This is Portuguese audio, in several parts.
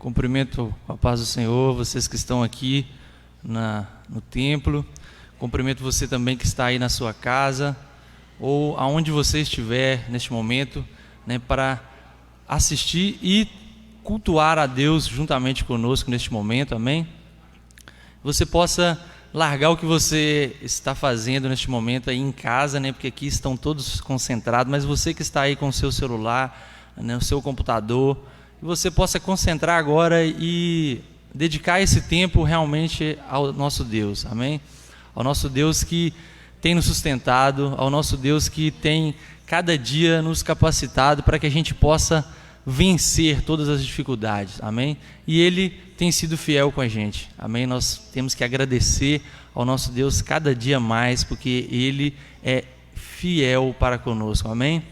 Cumprimento a paz do Senhor, vocês que estão aqui no templo. Cumprimento você também que está aí na sua casa ou aonde você estiver neste momento, para assistir e cultuar a Deus juntamente conosco neste momento, amém? Você possa largar o que você está fazendo neste momento aí em casa, porque aqui estão todos concentrados, mas você que está aí com o seu celular, o seu computador, que você possa concentrar agora e dedicar esse tempo realmente ao nosso Deus, amém? Ao nosso Deus que tem nos sustentado, ao nosso Deus que tem cada dia nos capacitado para que a gente possa vencer todas as dificuldades, amém? E Ele tem sido fiel com a gente, amém? Nós temos que agradecer ao nosso Deus cada dia mais, porque Ele é fiel para conosco, amém?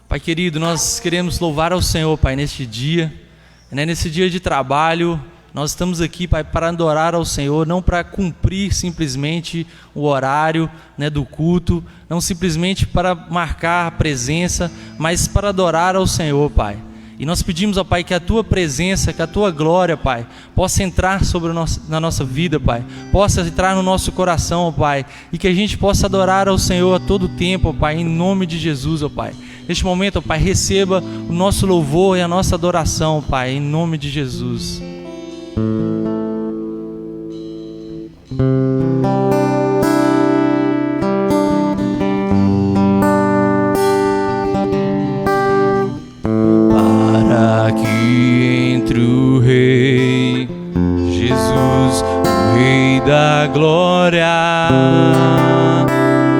Pai querido, nós queremos louvar ao Senhor, Pai, neste dia, nesse dia de trabalho. Nós estamos aqui, Pai, para adorar ao Senhor, não para cumprir simplesmente o horário do culto, não simplesmente para marcar a presença, mas para adorar ao Senhor, Pai. E nós pedimos, ó Pai, que a Tua presença, que a Tua glória, Pai, possa entrar na nossa vida, Pai, possa entrar no nosso coração, ó Pai, e que a gente possa adorar ao Senhor a todo tempo, ó Pai, em nome de Jesus, ó Pai. Neste momento, ó Pai, receba o nosso louvor e a nossa adoração, Pai, em nome de Jesus. Para que entre o Rei Jesus, o Rei da glória,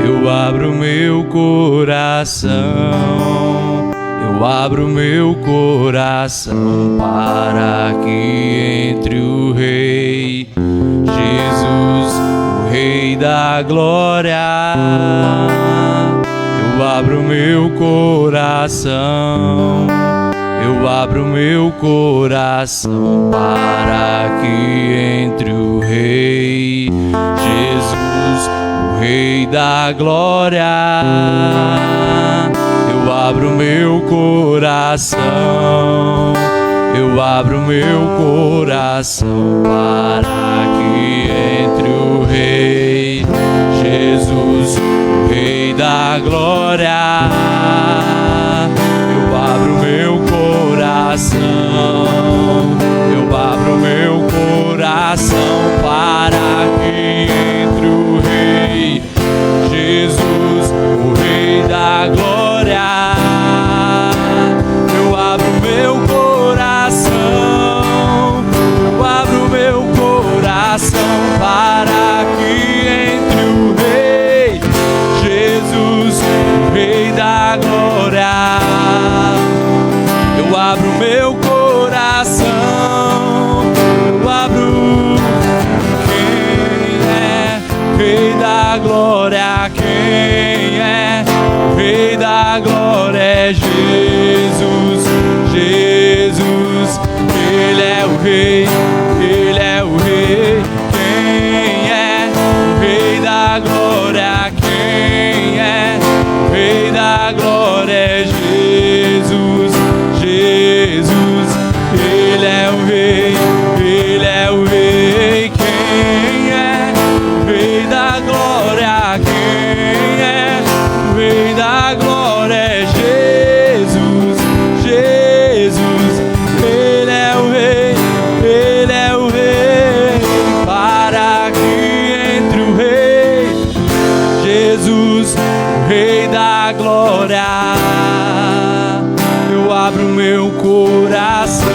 eu abro meu coração, eu abro meu coração para que entre o Rei Jesus, o Rei da glória, eu abro meu coração, eu abro meu coração para que entre o Rei Jesus, o Rei da glória, eu abro meu coração, eu abro meu coração para que entre o Rei Jesus, o Rei da glória, eu abro meu coração, eu abro meu coração para que entre o Rei Jesus, o Rei da glória, eu abro meu coração, eu abro meu coração para que entre o Rei Jesus, o Rei da glória, eu abro meu coração, eu abro. Quem é o Rei da glória? Quem é o Rei da glória? É Jesus, Jesus, Ele é o Rei, Ele é o Rei. Quem é o Rei da glória? Quem é o Rei da glória? É Jesus, Jesus, Ele é o Rei, Ele é o Rei. Quem é o Rei da glória? Quem é o Rei da glória? É Jesus, Jesus, Ele é o Rei, Ele é o Rei. Para que entre o Rei Jesus, o Rei da glória, eu abro meu coração,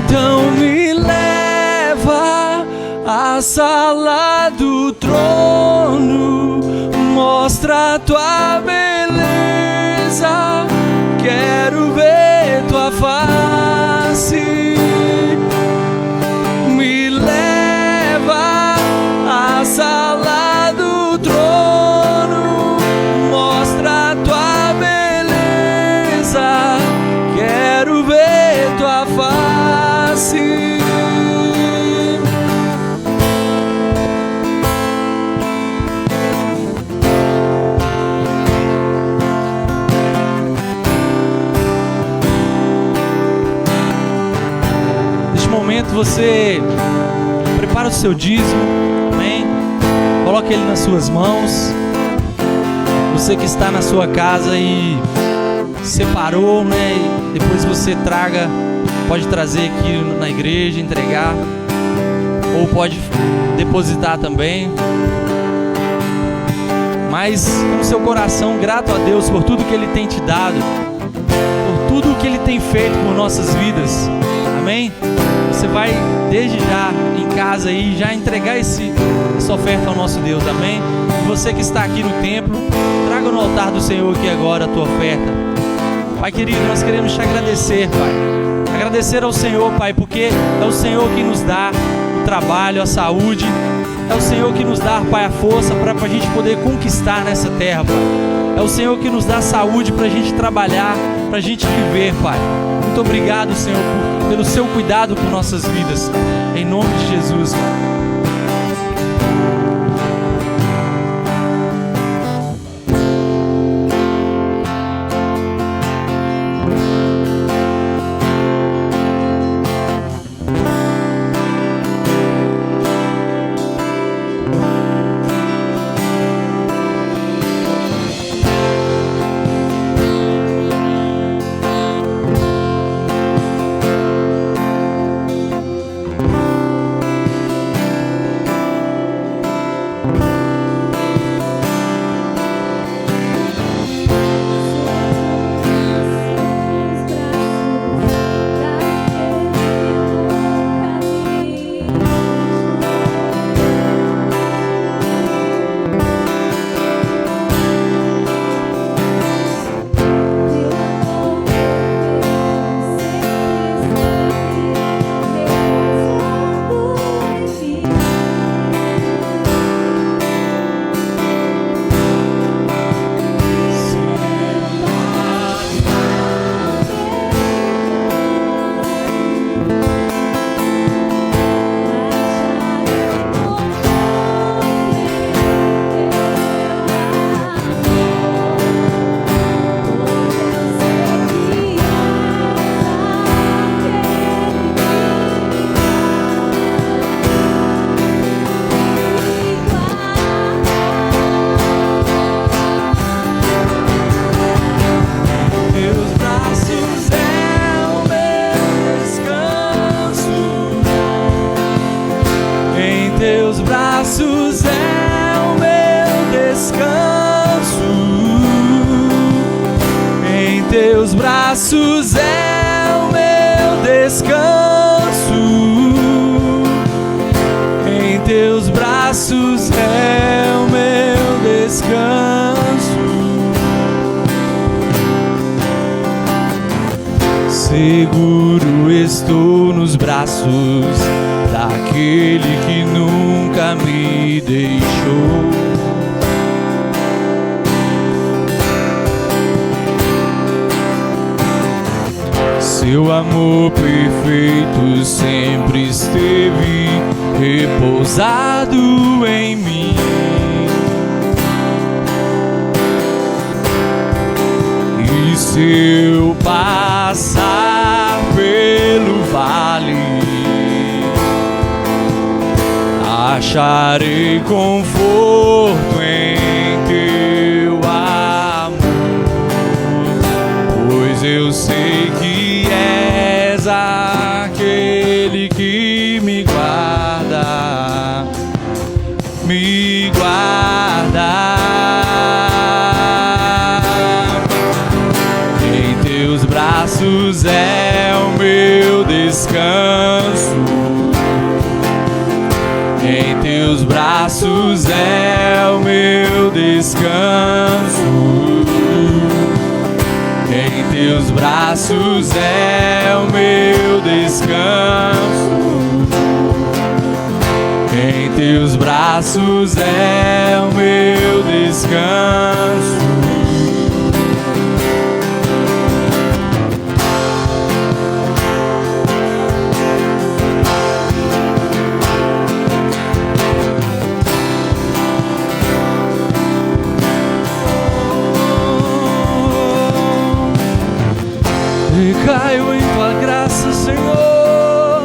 Então me leva à sala do trono, mostra a tua beleza, quero ver tua face. Me leva à sala do trono, mostra a tua beleza, quero ver tua face. Você prepara o seu dízimo, amém? Coloque ele nas suas mãos. Você que está na sua casa e separou, né? E depois você pode trazer aqui na igreja, entregar, ou pode depositar também. Mas com seu coração grato a Deus por tudo que Ele tem te dado, por tudo que Ele tem feito por nossas vidas, amém? Você vai desde já em casa aí já entregar essa oferta ao nosso Deus, amém? E você que está aqui no templo, traga no altar do Senhor aqui agora a tua oferta. Pai querido, nós queremos te agradecer, Pai. Agradecer ao Senhor, Pai, porque é o Senhor que nos dá o trabalho, a saúde. É o Senhor que nos dá, Pai, a força para a gente poder conquistar nessa terra, Pai. É o Senhor que nos dá saúde para a gente trabalhar, para a gente viver, Pai. Muito obrigado, Senhor, pelo seu cuidado por nossas vidas. Em nome de Jesus, Pai. teus braços é o meu descanso, em teus braços é o meu descanso. Seguro estou nos braços daquele que nunca me deixou. Seu amor perfeito sempre esteve repousado em mim. E se eu passar pelo vale, acharei conforto em teu amor, pois eu sei que és aquele que me guarda, me guarda. Em teus braços é o meu descanso, teus braços é o meu descanso. Em teus braços é o meu descanso. Em teus braços é o meu descanso. Recaio em tua graça, Senhor.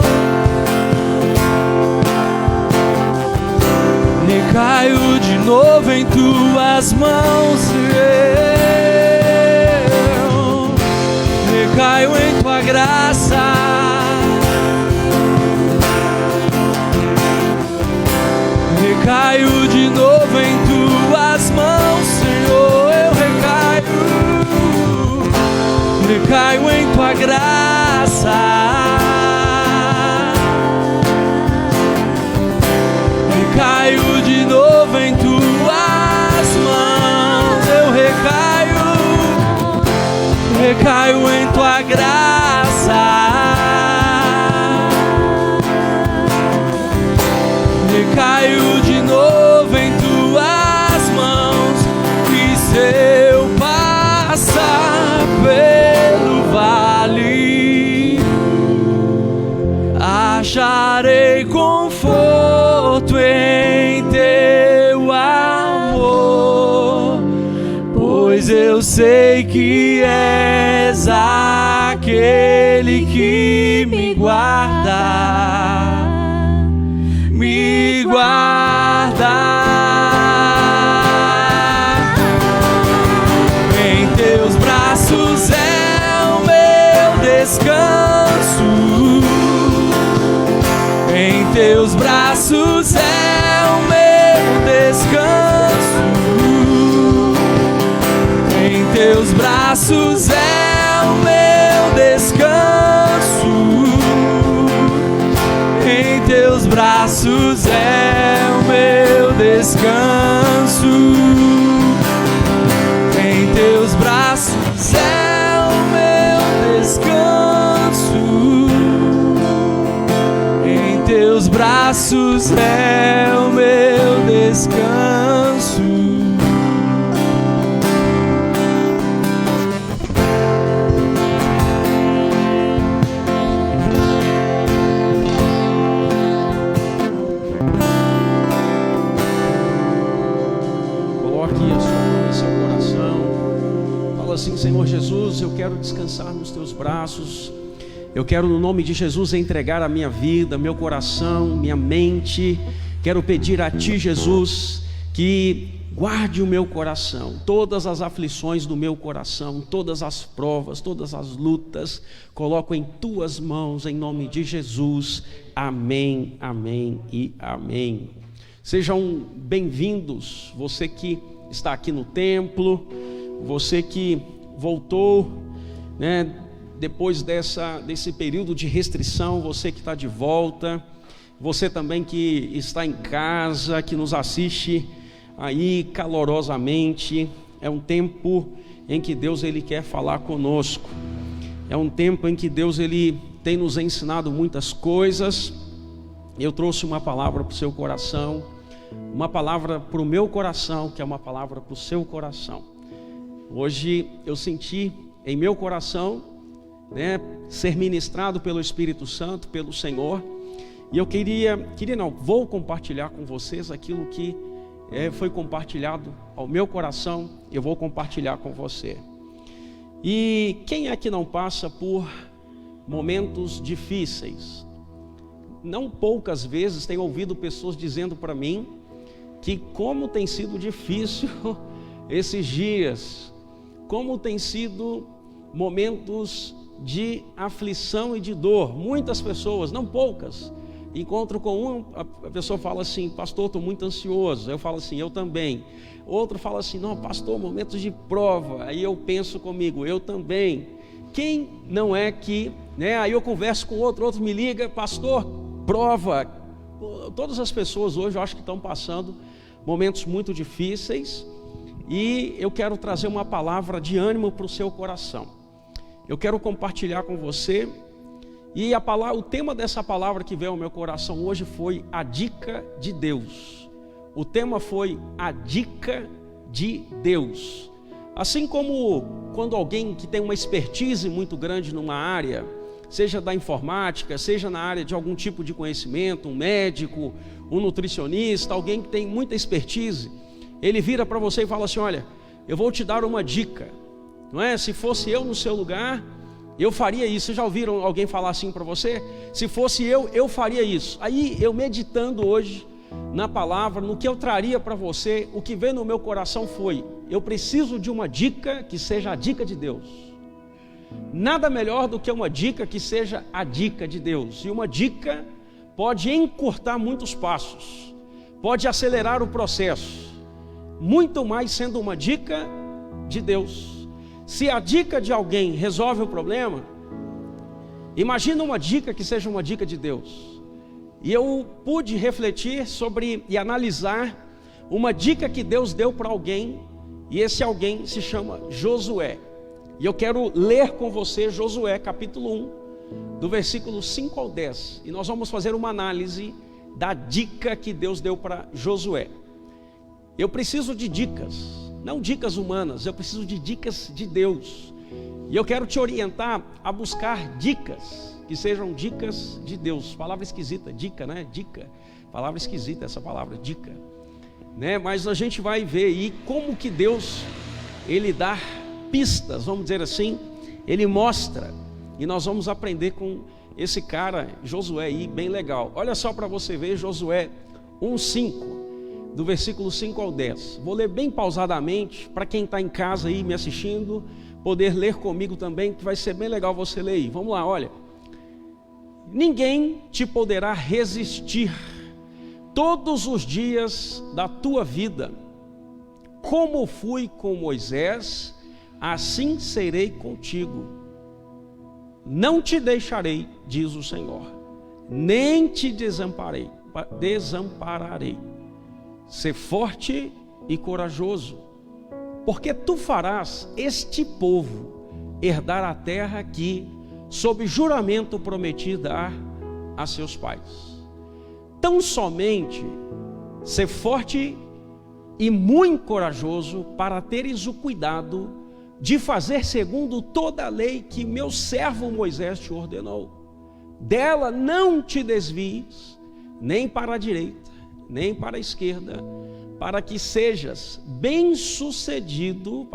Recaio de novo em tuas mãos, eu recaio em tua graça. Recaio de novo em tuas mãos, Senhor. Eu recaio em tua graça. Recaio de novo em tuas mãos. Eu recaio em tua graça. Recaio de novo em tuas mãos. E se eu passar pelo vale, acharei conforto em teu amor, pois eu sei que és aquele que me guarda, me guarda. Em teus braços é o meu descanso. Em teus braços é o meu descanso. Em teus braços é o meu descanso. Em teus braços é o meu descanso. Em teus braços é o meu descanso. Em teus braços é o meu descanso. Assim, Senhor Jesus, eu quero descansar nos teus braços. Eu quero, no nome de Jesus, entregar a minha vida, meu coração, minha mente. Quero pedir a ti, Jesus, que guarde o meu coração, todas as aflições do meu coração, todas as provas, todas as lutas, coloco em tuas mãos, em nome de Jesus. Amém, amém e amém. Sejam bem-vindos, você que está aqui no templo, você que voltou, né, depois desse período de restrição, você que está de volta, você também que está em casa, que nos assiste aí calorosamente. É um tempo em que Deus ele quer falar conosco. É um tempo em que Deus ele tem nos ensinado muitas coisas. Eu trouxe uma palavra para o seu coração, uma palavra para o meu coração, que é uma palavra para o seu coração. Hoje eu senti em meu coração, né, ser ministrado pelo Espírito Santo, pelo Senhor. E eu vou compartilhar com vocês aquilo que foi compartilhado ao meu coração. Eu vou compartilhar com você. E quem é que não passa por momentos difíceis? Não poucas vezes tenho ouvido pessoas dizendo para mim que como tem sido difícil esses dias, como tem sido momentos de aflição e de dor. Muitas pessoas, não poucas, encontro com a pessoa fala assim: pastor, estou muito ansioso. Eu falo assim: eu também. Outro fala assim: não, pastor, momentos de prova. Aí eu penso comigo: eu também. Quem não é que, né? Aí eu converso com outro me liga: pastor, prova. todas as pessoas hoje eu acho que estão passando momentos muito difíceis, e eu quero trazer uma palavra de ânimo para o seu coração. Eu quero compartilhar com você, e o tema dessa palavra que veio ao meu coração hoje foi a dica de Deus. O tema foi a dica de Deus. Assim como quando alguém que tem uma expertise muito grande numa área, seja da informática, seja na área de algum tipo de conhecimento, um médico, um nutricionista, alguém que tem muita expertise, ele vira para você e fala assim: olha, eu vou te dar uma dica, não é? Se fosse eu no seu lugar, eu faria isso. Vocês já ouviram alguém falar assim para você? Se fosse eu faria isso. Aí eu meditando hoje na palavra, no que eu traria para você, o que veio no meu coração foi: eu preciso de uma dica que seja a dica de Deus. Nada melhor do que uma dica que seja a dica de Deus. E uma dica pode encurtar muitos passos, pode acelerar o processo, muito mais sendo uma dica de Deus. Se a dica de alguém resolve o problema, imagina uma dica que seja uma dica de Deus. E eu pude refletir sobre e analisar uma dica que Deus deu para alguém, e esse alguém se chama Josué. E eu quero ler com você Josué capítulo 1, do versículo 5 ao 10. E nós vamos fazer uma análise da dica que Deus deu para Josué. Eu preciso de dicas, não dicas humanas, eu preciso de dicas de Deus. E eu quero te orientar a buscar dicas que sejam dicas de Deus. Palavra esquisita, dica, né? Dica, palavra esquisita essa palavra, dica, né? Mas a gente vai ver aí como que Deus, Ele dá pistas, vamos dizer assim, Ele mostra, e nós vamos aprender com esse cara, Josué aí, bem legal. Olha só para você ver, Josué 1:5, do versículo 5 ao 10. Vou ler bem pausadamente, para quem está em casa aí me assistindo, poder ler comigo também, que vai ser bem legal você ler aí. Vamos lá, olha. Ninguém te poderá resistir todos os dias da tua vida. Como fui com Moisés, assim serei contigo. Não te deixarei, diz o Senhor, nem te desampararei. Sê forte e corajoso, porque tu farás este povo herdar a terra que, sob juramento, prometi dar a seus pais. Tão somente sê forte e muito corajoso, para teres o cuidado de fazer segundo toda a lei que meu servo Moisés te ordenou. Dela não te desvies, nem para a direita, nem para a esquerda, para que sejas bem-sucedido,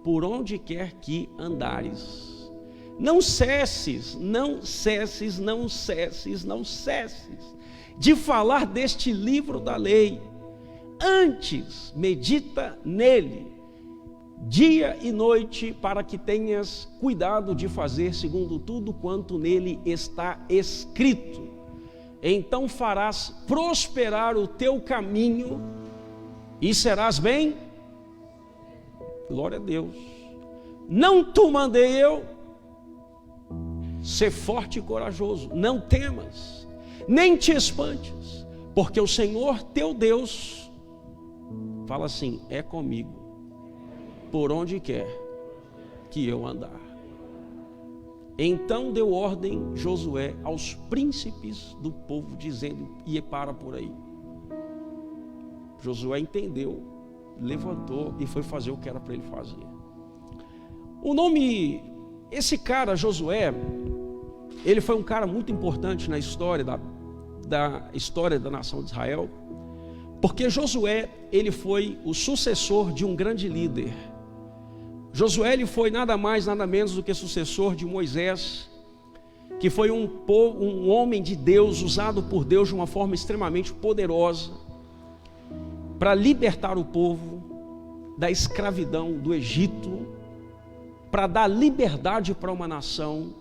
por onde quer que andares. Não cesses de falar deste livro da lei. Antes, medita nele, dia e noite, para que tenhas cuidado de fazer segundo tudo quanto nele está escrito. Então farás prosperar o teu caminho e serás bem. Glória a Deus. Não te mandei eu? Sê forte e corajoso, não temas, nem te espantes, porque o Senhor teu Deus, fala assim, é comigo, por onde quer que eu andar. Então deu ordem Josué aos príncipes do povo, dizendo, e para por aí. Josué entendeu, levantou e foi fazer o que era para ele fazer. Esse cara Josué, ele foi um cara muito importante na história da história da nação de Israel, porque Josué, ele foi o sucessor de um grande líder. Josué, ele foi nada mais, nada menos do que sucessor de Moisés, que foi um homem de Deus, usado por Deus de uma forma extremamente poderosa, para libertar o povo da escravidão do Egito, para dar liberdade para uma nação.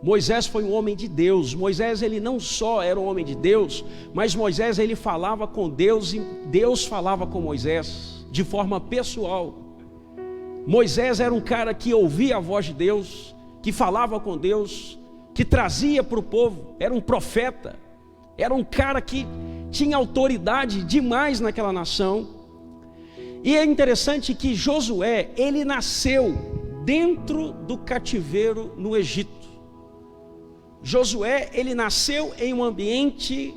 Moisés foi um homem de Deus. Moisés, ele não só era um homem de Deus, mas Moisés, ele falava com Deus, e Deus falava com Moisés de forma pessoal. Moisés era um cara que ouvia a voz de Deus, que falava com Deus, que trazia para o povo, era um profeta, era um cara que tinha autoridade demais naquela nação. E é interessante que Josué, ele nasceu dentro do cativeiro no Egito. Josué, ele nasceu em um ambiente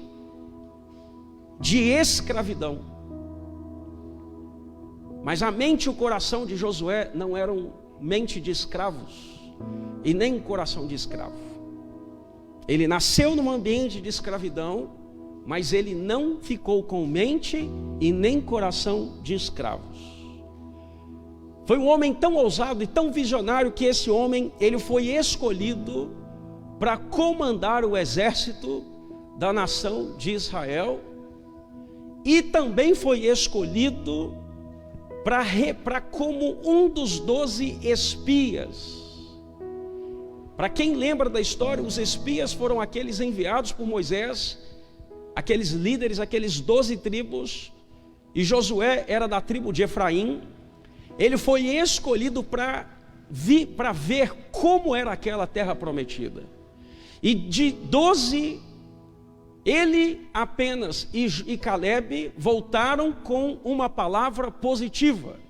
de escravidão. Mas a mente e o coração de Josué não eram mente de escravos e nem coração de escravo. Ele nasceu num ambiente de escravidão, mas ele não ficou com mente e nem coração de escravos. Foi um homem tão ousado e tão visionário que esse homem, ele foi escolhido para comandar o exército da nação de Israel, e também foi escolhido para como um dos 12 espias. Para quem lembra da história, os espias foram aqueles enviados por Moisés, aqueles líderes, aqueles 12 tribos, e Josué era da tribo de Efraim. Ele foi escolhido para ver como era aquela terra prometida. E de 12, ele apenas e Caleb voltaram com uma palavra positiva.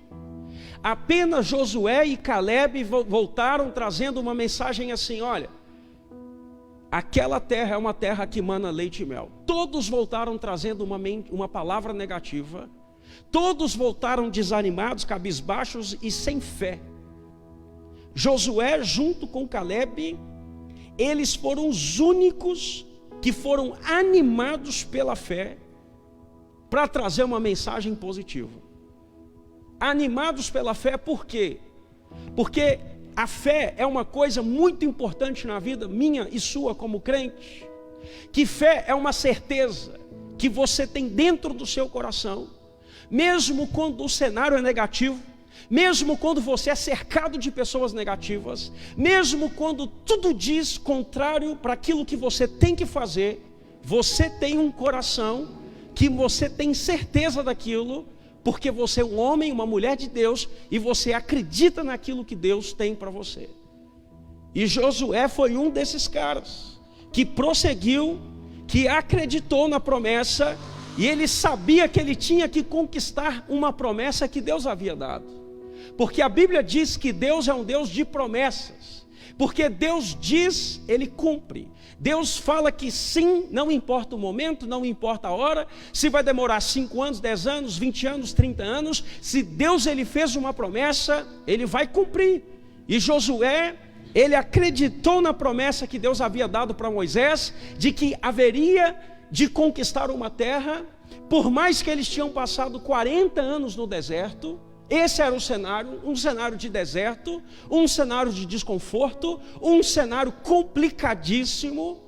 Apenas Josué e Caleb voltaram trazendo uma mensagem assim: olha, aquela terra é uma terra que mana leite e mel. Todos voltaram trazendo uma palavra negativa. Todos voltaram desanimados, cabisbaixos e sem fé. Josué junto com Caleb, eles foram os únicos que foram animados pela fé para trazer uma mensagem positiva. Animados pela fé, por quê? Porque a fé é uma coisa muito importante na vida minha e sua como crente. Que fé é uma certeza que você tem dentro do seu coração, mesmo quando o cenário é negativo, mesmo quando você é cercado de pessoas negativas, mesmo quando tudo diz contrário para aquilo que você tem que fazer, você tem um coração que você tem certeza daquilo, porque você é um homem, uma mulher de Deus, e você acredita naquilo que Deus tem para você. E Josué foi um desses caras, que prosseguiu, que acreditou na promessa, e ele sabia que ele tinha que conquistar uma promessa que Deus havia dado. Porque a Bíblia diz que Deus é um Deus de promessas. Porque Deus diz, Ele cumpre. Deus fala que sim, não importa o momento, não importa a hora, se vai demorar 5 anos, 10 anos, 20 anos, 30 anos, se Deus ele fez uma promessa, Ele vai cumprir. E Josué, ele acreditou na promessa que Deus havia dado para Moisés, de que haveria de conquistar uma terra, por mais que eles tinham passado 40 anos no deserto. Esse era o cenário, um cenário de deserto, um cenário de desconforto, um cenário complicadíssimo.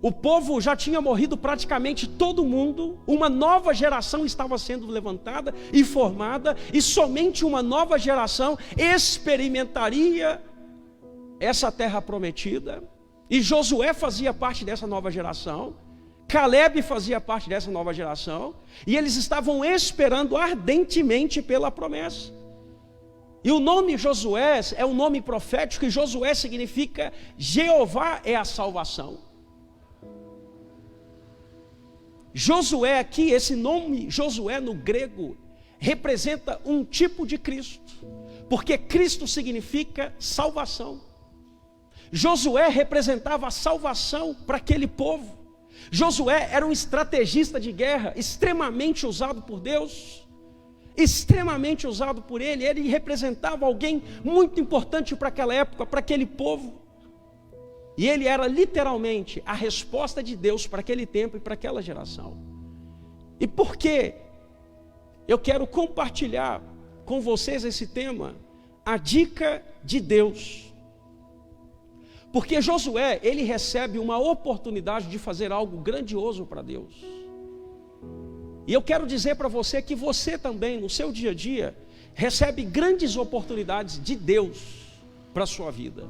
O povo já tinha morrido praticamente todo mundo, uma nova geração estava sendo levantada e formada, e somente uma nova geração experimentaria essa terra prometida. E Josué fazia parte dessa nova geração. Caleb fazia parte dessa nova geração, e eles estavam esperando ardentemente pela promessa. E o nome Josué é um nome profético, e Josué significa Jeová é a salvação. Josué aqui, esse nome Josué no grego, representa um tipo de Cristo, porque Cristo significa salvação. Josué representava a salvação para aquele povo. Josué era um estrategista de guerra, extremamente usado por Deus, extremamente usado por ele representava alguém muito importante para aquela época, para aquele povo, e ele era literalmente a resposta de Deus para aquele tempo e para aquela geração. E por que eu quero compartilhar com vocês esse tema, a dica de Deus? Porque Josué, ele recebe uma oportunidade de fazer algo grandioso para Deus. E eu quero dizer para você que você também, no seu dia a dia, recebe grandes oportunidades de Deus para a sua vida.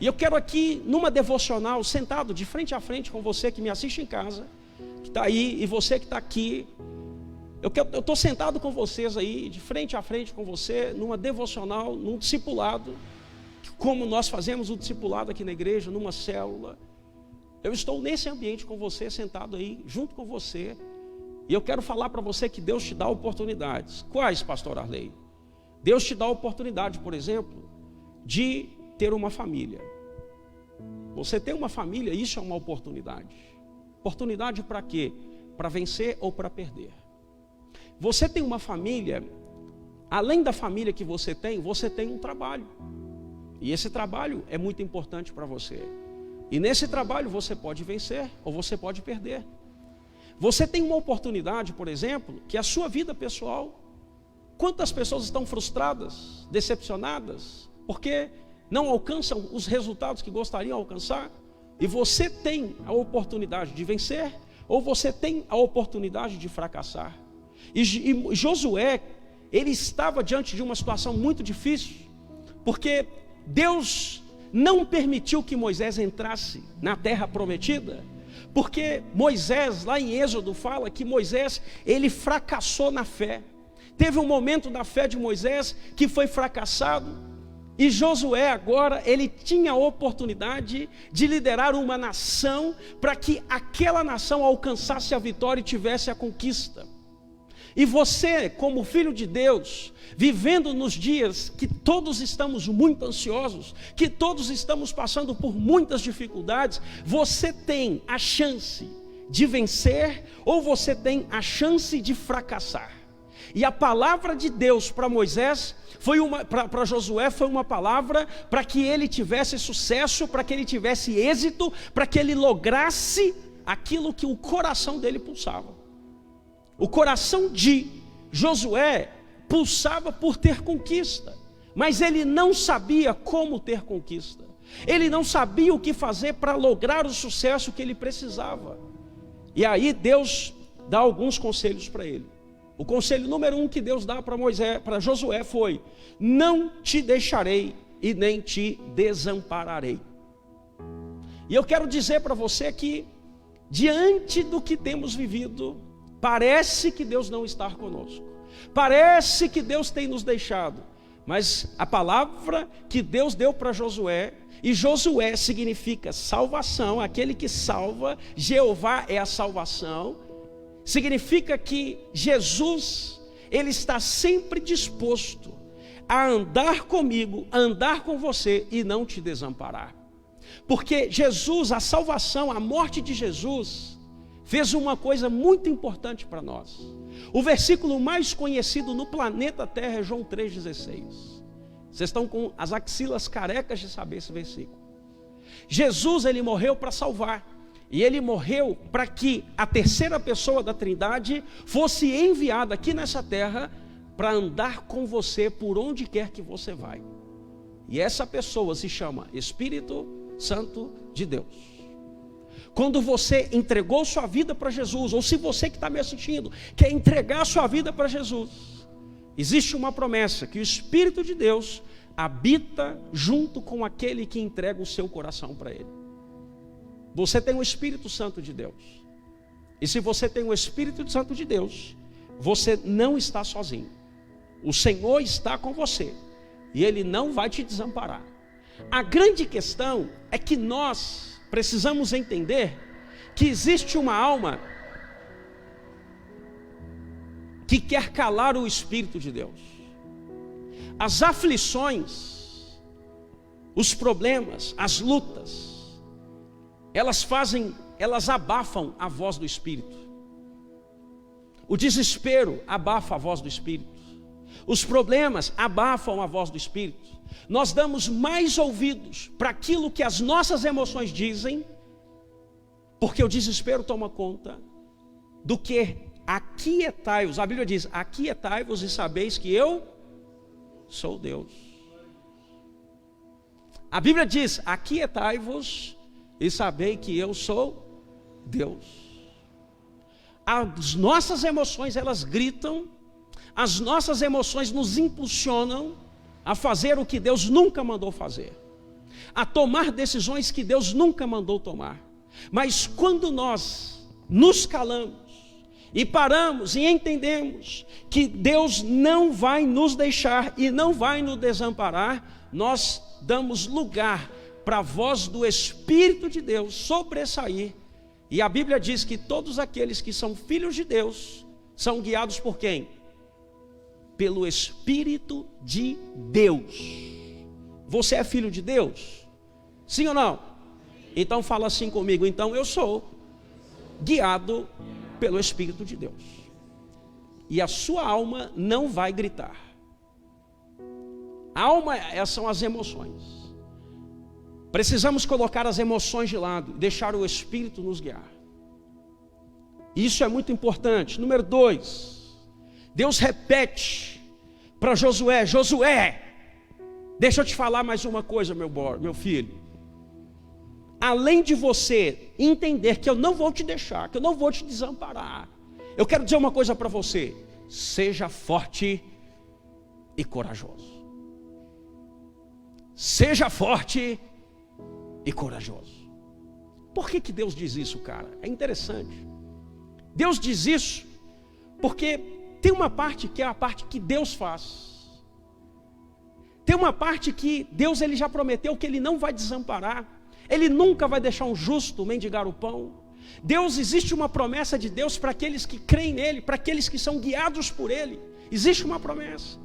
E eu quero aqui, numa devocional, sentado de frente a frente com você que me assiste em casa, que está aí, e você que está aqui, eu estou sentado com vocês aí, de frente a frente com você, numa devocional, num discipulado. como nós fazemos o discipulado aqui na igreja, numa célula. Eu estou nesse ambiente com você, sentado aí, junto com você. E eu quero falar para você que Deus te dá oportunidades. Quais, pastor Arley? Deus te dá a oportunidade, por exemplo, de ter uma família. Você tem uma família, isso é uma oportunidade. Oportunidade para quê? Para vencer ou para perder. Você tem uma família, além da família que você tem um trabalho. E esse trabalho é muito importante para você. E nesse trabalho você pode vencer ou você pode perder. Você tem uma oportunidade, por exemplo, que é a sua vida pessoal. Quantas pessoas estão frustradas, decepcionadas, porque não alcançam os resultados que gostariam de alcançar? E você tem a oportunidade de vencer ou você tem a oportunidade de fracassar. E Josué, ele estava diante de uma situação muito difícil, porque Deus não permitiu que Moisés entrasse na terra prometida, porque Moisés, lá em Êxodo, fala que Moisés, ele fracassou na fé. Teve um momento da fé de Moisés que foi fracassado, e Josué agora, ele tinha a oportunidade de liderar uma nação, para que aquela nação alcançasse a vitória e tivesse a conquista. E você, como filho de Deus, vivendo nos dias que todos estamos muito ansiosos, que todos estamos passando por muitas dificuldades, você tem a chance de vencer ou você tem a chance de fracassar. E a palavra de Deus para Moisés, para Josué, foi uma palavra para que ele tivesse sucesso, para que ele tivesse êxito, para que ele lograsse aquilo que o coração dele pulsava. O coração de Josué pulsava por ter conquista, mas ele não sabia como ter conquista. Ele não sabia o que fazer para lograr o sucesso que ele precisava. E aí Deus dá alguns conselhos para ele. O conselho número 1 que Deus dá para Josué foi: não te deixarei e nem te desampararei. E eu quero dizer para você que, diante do que temos vivido, parece que Deus não está conosco, parece que Deus tem nos deixado, mas a palavra que Deus deu para Josué, e Josué significa salvação, aquele que salva, Jeová é a salvação, significa que Jesus, ele está sempre disposto a andar comigo, a andar com você e não te desamparar, porque Jesus, a salvação, a morte de Jesus, fez uma coisa muito importante para nós. O versículo mais conhecido no planeta Terra é João 3,16. Vocês estão com as axilas carecas de saber esse versículo. Jesus, ele morreu para salvar. E ele morreu para que a terceira pessoa da Trindade fosse enviada aqui nessa terra para andar com você por onde quer que você vai. E essa pessoa se chama Espírito Santo de Deus. Quando você entregou sua vida para Jesus, ou se você que está me assistindo quer entregar sua vida para Jesus, existe uma promessa que o Espírito de Deus habita junto com aquele que entrega o seu coração para Ele. Você tem o Espírito Santo de Deus, e se você tem o Espírito Santo de Deus, você não está sozinho. O Senhor está com você, e Ele não vai te desamparar. A grande questão é que nós precisamos entender que existe uma alma que quer calar o Espírito de Deus. As aflições, os problemas, as lutas, elas abafam a voz do Espírito. O desespero abafa a voz do Espírito. Os problemas abafam a voz do Espírito. Nós damos mais ouvidos para aquilo que as nossas emoções dizem, porque o desespero toma conta, do que aquietai-vos. A Bíblia diz: aquietai-vos e sabeis que eu sou Deus. A Bíblia diz: aquietai-vos e sabei que eu sou Deus. As nossas emoções, elas gritam, as nossas emoções nos impulsionam a fazer o que Deus nunca mandou fazer, a tomar decisões que Deus nunca mandou tomar. Mas quando nós nos calamos e paramos e entendemos que Deus não vai nos deixar e não vai nos desamparar, nós damos lugar para a voz do Espírito de Deus sobressair. E a Bíblia diz que todos aqueles que são filhos de Deus são guiados por quem? Pelo Espírito de Deus. Você é filho de Deus? Sim ou não? Então fala assim comigo: então eu sou guiado pelo Espírito de Deus. E a sua alma não vai gritar. A alma são as emoções. Precisamos colocar as emoções de lado, deixar o Espírito nos guiar. Isso é muito importante. Número 2, Deus repete para Josué: Josué, deixa eu te falar mais uma coisa, meu filho. Além de você entender que eu não vou te deixar, que eu não vou te desamparar, eu quero dizer uma coisa para você: seja forte e corajoso. Seja forte e corajoso. Por que Deus diz isso, cara? É interessante. Deus diz isso porque tem uma parte que é a parte que Deus faz. Tem uma parte que Deus ele já prometeu que Ele não vai desamparar. Ele nunca vai deixar um justo mendigar o pão. Deus, existe uma promessa de Deus para aqueles que creem nele, para aqueles que são guiados por Ele. Existe uma promessa.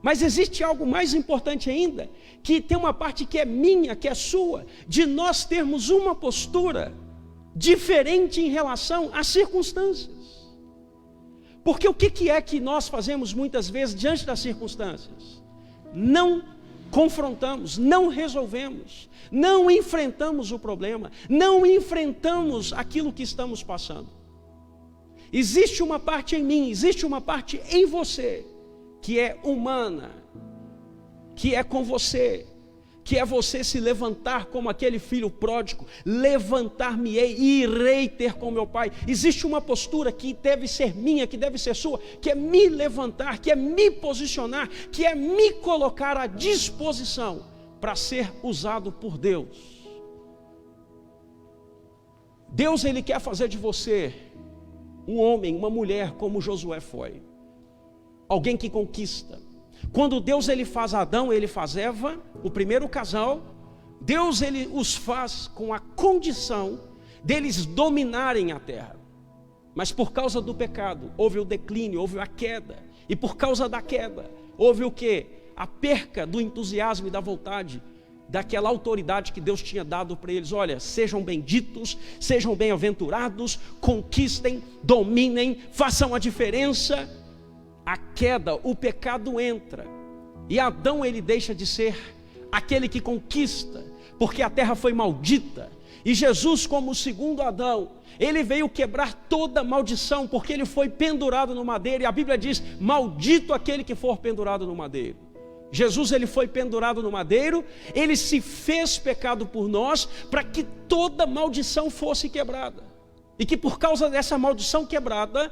Mas existe algo mais importante ainda, que tem uma parte que é minha, que é sua, de nós termos uma postura diferente em relação às circunstâncias. Porque o que é que nós fazemos muitas vezes diante das circunstâncias? Não confrontamos, não resolvemos, não enfrentamos o problema, não enfrentamos aquilo que estamos passando. Existe uma parte em mim, existe uma parte em você, que é humana, que é com você, que é você se levantar como aquele filho pródigo: levantar-me-ei e irei ter com meu pai. Existe uma postura que deve ser minha, que deve ser sua, que é me levantar, que é me posicionar, que é me colocar à disposição para ser usado por Deus. Deus ele quer fazer de você um homem, uma mulher como Josué foi. Alguém que conquista. Quando Deus ele faz Adão, ele faz Eva, o primeiro casal, Deus ele os faz com a condição deles dominarem a terra. Mas por causa do pecado, houve o declínio, houve a queda. E por causa da queda, houve o quê? A perca do entusiasmo e da vontade, daquela autoridade que Deus tinha dado para eles. Olha, sejam benditos, sejam bem-aventurados, conquistem, dominem, façam a diferença. A queda, o pecado entra, e Adão ele deixa de ser aquele que conquista, porque a terra foi maldita. E Jesus, como o segundo Adão, ele veio quebrar toda maldição, porque ele foi pendurado no madeiro. E a Bíblia diz: maldito aquele que for pendurado no madeiro. Jesus ele foi pendurado no madeiro, ele se fez pecado por nós, para que toda maldição fosse quebrada, e que por causa dessa maldição quebrada,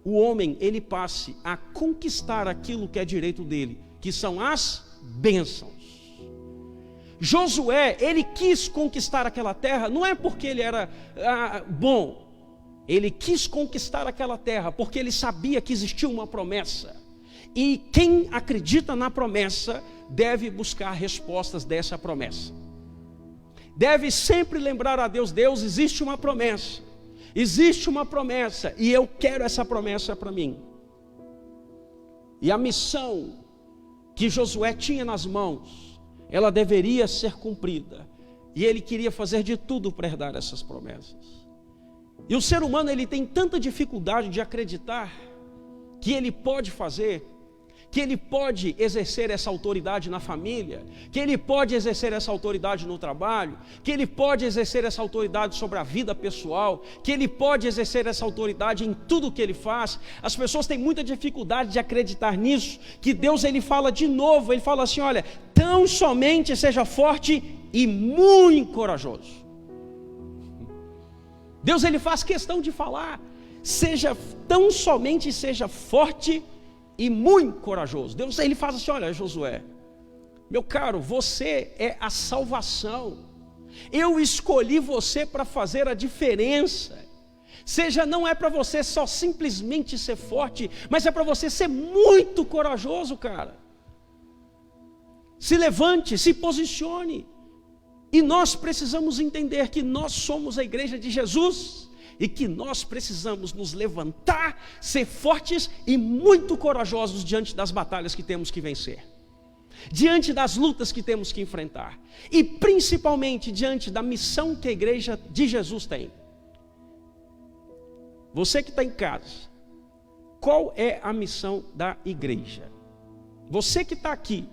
o homem ele passe a conquistar aquilo que é direito dele, que são as bênçãos. Josué, ele quis conquistar aquela terra, não é porque ele era bom, ele quis conquistar aquela terra porque ele sabia que existia uma promessa, e quem acredita na promessa deve buscar respostas dessa promessa, deve sempre lembrar a Deus: Deus, existe uma promessa. Existe uma promessa e eu quero essa promessa para mim. E a missão que Josué tinha nas mãos, ela deveria ser cumprida. E ele queria fazer de tudo para herdar essas promessas. E o ser humano ele tem tanta dificuldade de acreditar que ele pode fazer, que ele pode exercer essa autoridade na família, que ele pode exercer essa autoridade no trabalho, que ele pode exercer essa autoridade sobre a vida pessoal, que ele pode exercer essa autoridade em tudo que ele faz. As pessoas têm muita dificuldade de acreditar nisso, que Deus ele fala de novo, ele fala assim: olha, tão somente seja forte e muito corajoso. Deus ele faz questão de falar: tão somente seja forte e muito corajoso. Deus ele faz assim: olha, Josué, meu caro, você é a salvação. Eu escolhi você para fazer a diferença. Seja, não é para você só simplesmente ser forte, mas é para você ser muito corajoso, cara. Se levante, se posicione. E nós precisamos entender que nós somos a igreja de Jesus e que nós precisamos nos levantar, ser fortes e muito corajosos diante das batalhas que temos que vencer, diante das lutas que temos que enfrentar e principalmente diante da missão que a igreja de Jesus tem. Você que está em casa, qual é a missão da igreja? Você que está aqui,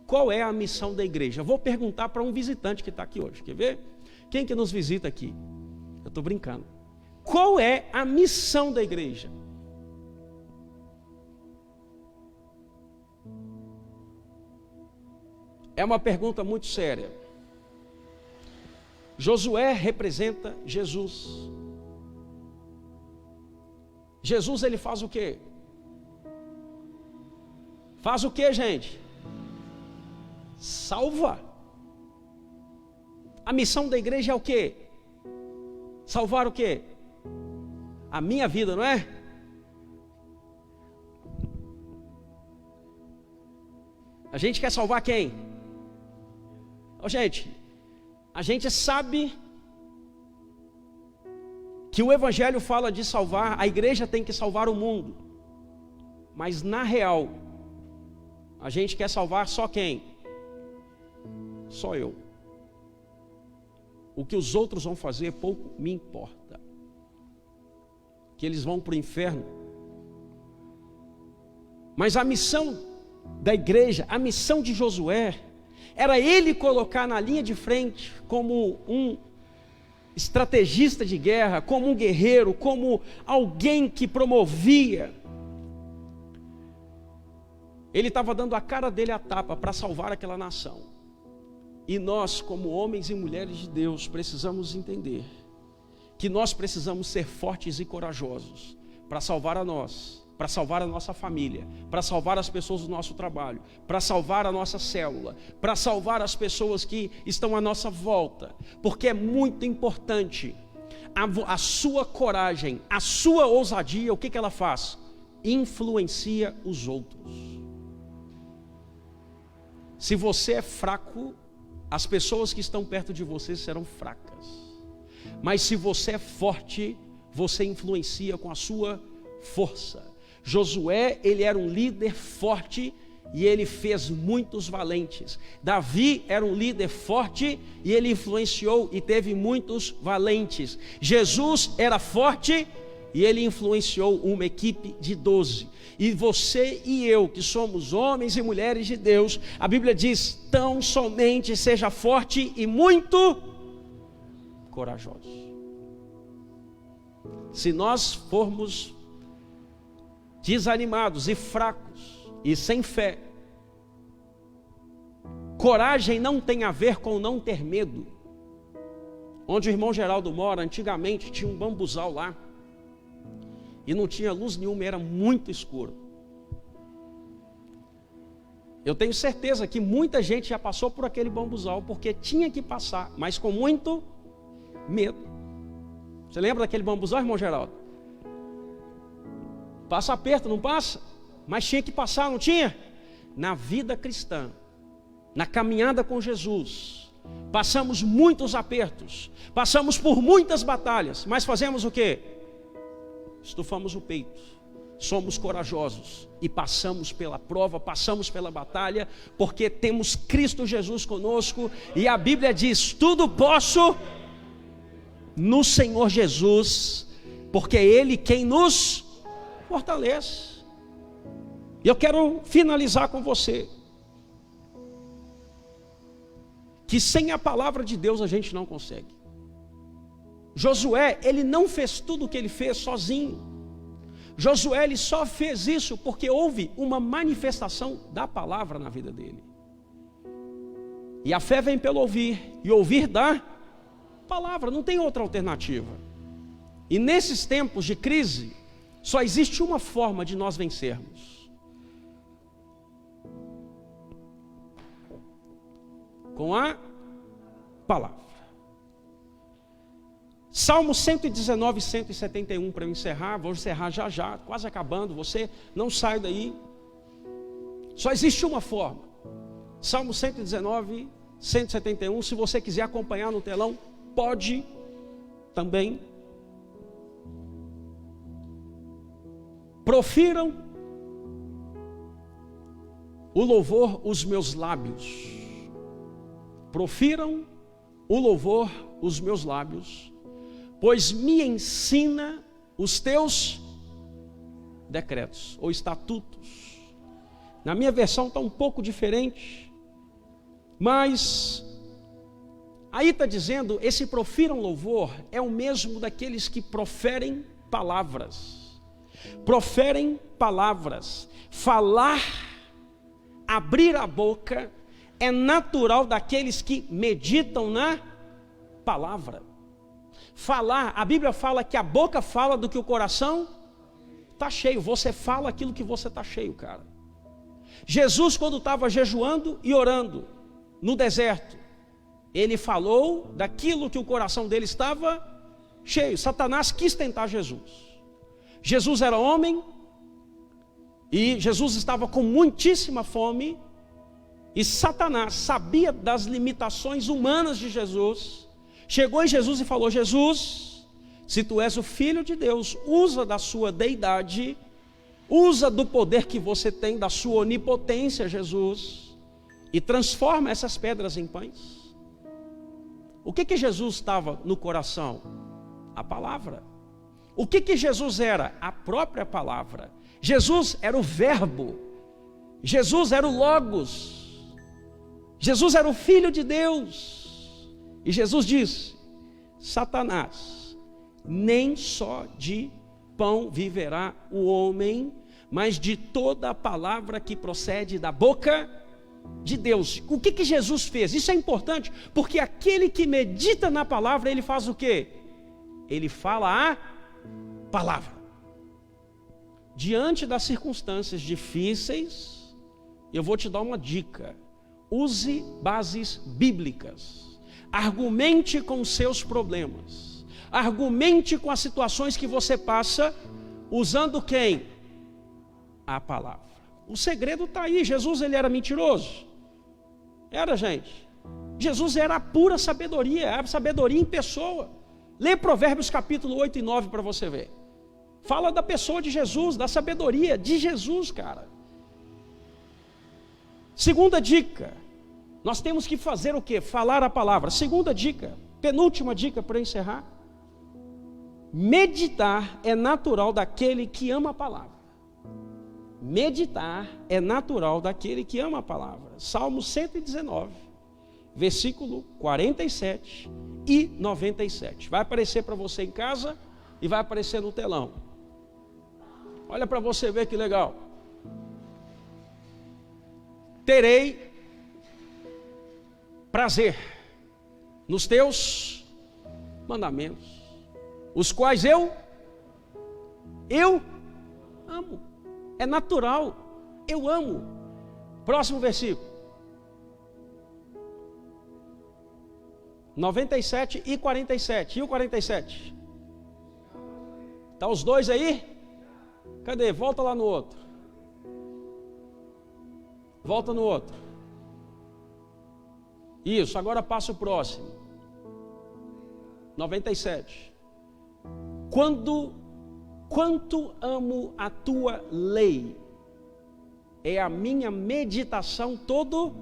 qual é a missão da igreja? Eu vou perguntar para um visitante que está aqui hoje, quer ver? Quem que nos visita aqui? Eu estou brincando. Qual é a missão da igreja? É uma pergunta muito séria. Josué representa Jesus. Jesus, ele faz o quê? Faz o quê, gente? Salva. A missão da igreja é o quê? Salvar o quê? A minha vida, não é? A gente quer salvar quem? Gente, a gente sabe que o evangelho fala de salvar, a igreja tem que salvar o mundo. Mas na real, a gente quer salvar só quem? Só eu. O que os outros vão fazer pouco me importa. Que eles vão para o inferno. Mas a missão da igreja, a missão de Josué, era ele colocar na linha de frente como um estrategista de guerra, como um guerreiro, como alguém que promovia. Ele estava dando a cara dele à tapa para salvar aquela nação. E nós, como homens e mulheres de Deus, precisamos entender que nós precisamos ser fortes e corajosos para salvar a nós, para salvar a nossa família, para salvar as pessoas do nosso trabalho, para salvar a nossa célula, para salvar as pessoas que estão à nossa volta, porque é muito importante a sua coragem, a sua ousadia. O que ela faz? Influencia os outros. Se você é fraco, as pessoas que estão perto de você serão fracas. Mas se você é forte, você influencia com a sua força. Josué, ele era um líder forte e ele fez muitos valentes. Davi era um líder forte e ele influenciou e teve muitos valentes. Jesus era forte e ele influenciou uma equipe de 12. E você e eu, que somos homens e mulheres de Deus, a Bíblia diz: tão somente seja forte e muito corajoso. Se nós formos desanimados e fracos e sem fé, coragem não tem a ver com não ter medo. Onde o irmão Geraldo mora, antigamente tinha um bambuzal lá, e não tinha luz nenhuma, era muito escuro. Eu tenho certeza que muita gente já passou por aquele bambuzal, porque tinha que passar, mas com muito medo. Você lembra daquele bambuzal, irmão Geraldo? Passa aperto, não passa? Mas tinha que passar, não tinha? Na vida cristã, na caminhada com Jesus, passamos muitos apertos, passamos por muitas batalhas, mas fazemos o quê? Estufamos o peito, somos corajosos e passamos pela prova, passamos pela batalha, porque temos Cristo Jesus conosco. E a Bíblia diz: tudo posso no Senhor Jesus, porque é Ele quem nos fortalece. E eu quero finalizar com você que sem a palavra de Deus a gente não consegue. Josué, ele não fez tudo o que ele fez sozinho. Josué, ele só fez isso porque houve uma manifestação da palavra na vida dele. E a fé vem pelo ouvir, e ouvir da palavra, não tem outra alternativa. E nesses tempos de crise, só existe uma forma de nós vencermos: com a palavra. Salmo 119 e 171 para eu encerrar. Vou encerrar já já, quase acabando. Você não sai daí. Só existe uma forma. Salmo 119, 171. Se você quiser acompanhar no telão, pode também. Profiram o louvor os meus lábios. Profiram o louvor os meus lábios, pois me ensina os teus decretos ou estatutos. Na minha versão está um pouco diferente, mas aí está dizendo, esse profiram louvor é o mesmo daqueles que proferem palavras. Proferem palavras. Falar, abrir a boca, é natural daqueles que meditam na palavra. Falar, a Bíblia fala que a boca fala do que o coração está cheio. Você fala aquilo que você está cheio, cara. Jesus, quando estava jejuando e orando no deserto, ele falou daquilo que o coração dele estava cheio. Satanás quis tentar Jesus. Jesus era homem e Jesus estava com muitíssima fome, e Satanás sabia das limitações humanas de Jesus. Chegou em Jesus e falou: Jesus, se tu és o Filho de Deus, usa da sua deidade, usa do poder que você tem, da sua onipotência, Jesus, e transforma essas pedras em pães. O que Jesus estava no coração? A palavra. O que Jesus era? A própria palavra. Jesus era o verbo. Jesus era o Logos. Jesus era o Filho de Deus. E Jesus disse: Satanás, nem só de pão viverá o homem, mas de toda a palavra que procede da boca de Deus. O que Jesus fez? Isso é importante, porque aquele que medita na palavra, ele faz o quê? Ele fala a palavra. Diante das circunstâncias difíceis, eu vou te dar uma dica: use bases bíblicas. Argumente com os seus problemas. Argumente com as situações que você passa, usando quem? A palavra. O segredo está aí. Jesus, ele era mentiroso? Era, gente. Jesus era a pura sabedoria, a sabedoria em pessoa. Lê Provérbios capítulo 8 e 9 para você ver. Fala da pessoa de Jesus, da sabedoria de Jesus, cara. Segunda dica, nós temos que fazer o quê? Falar a palavra. Segunda dica, penúltima dica para encerrar: meditar é natural daquele que ama a palavra. Meditar é natural daquele que ama a palavra. Salmo 119, versículo 47 e 97. Vai aparecer para você em casa e vai aparecer no telão. Olha para você ver que legal. Terei prazer nos teus mandamentos, os quais eu amo. É natural, eu amo. Próximo versículo 97 e 47. E o 47? Está os dois aí? Cadê? Volta lá no outro. Volta no outro. Isso, agora passa o próximo. 97. Quanto amo a tua lei, é a minha meditação todo.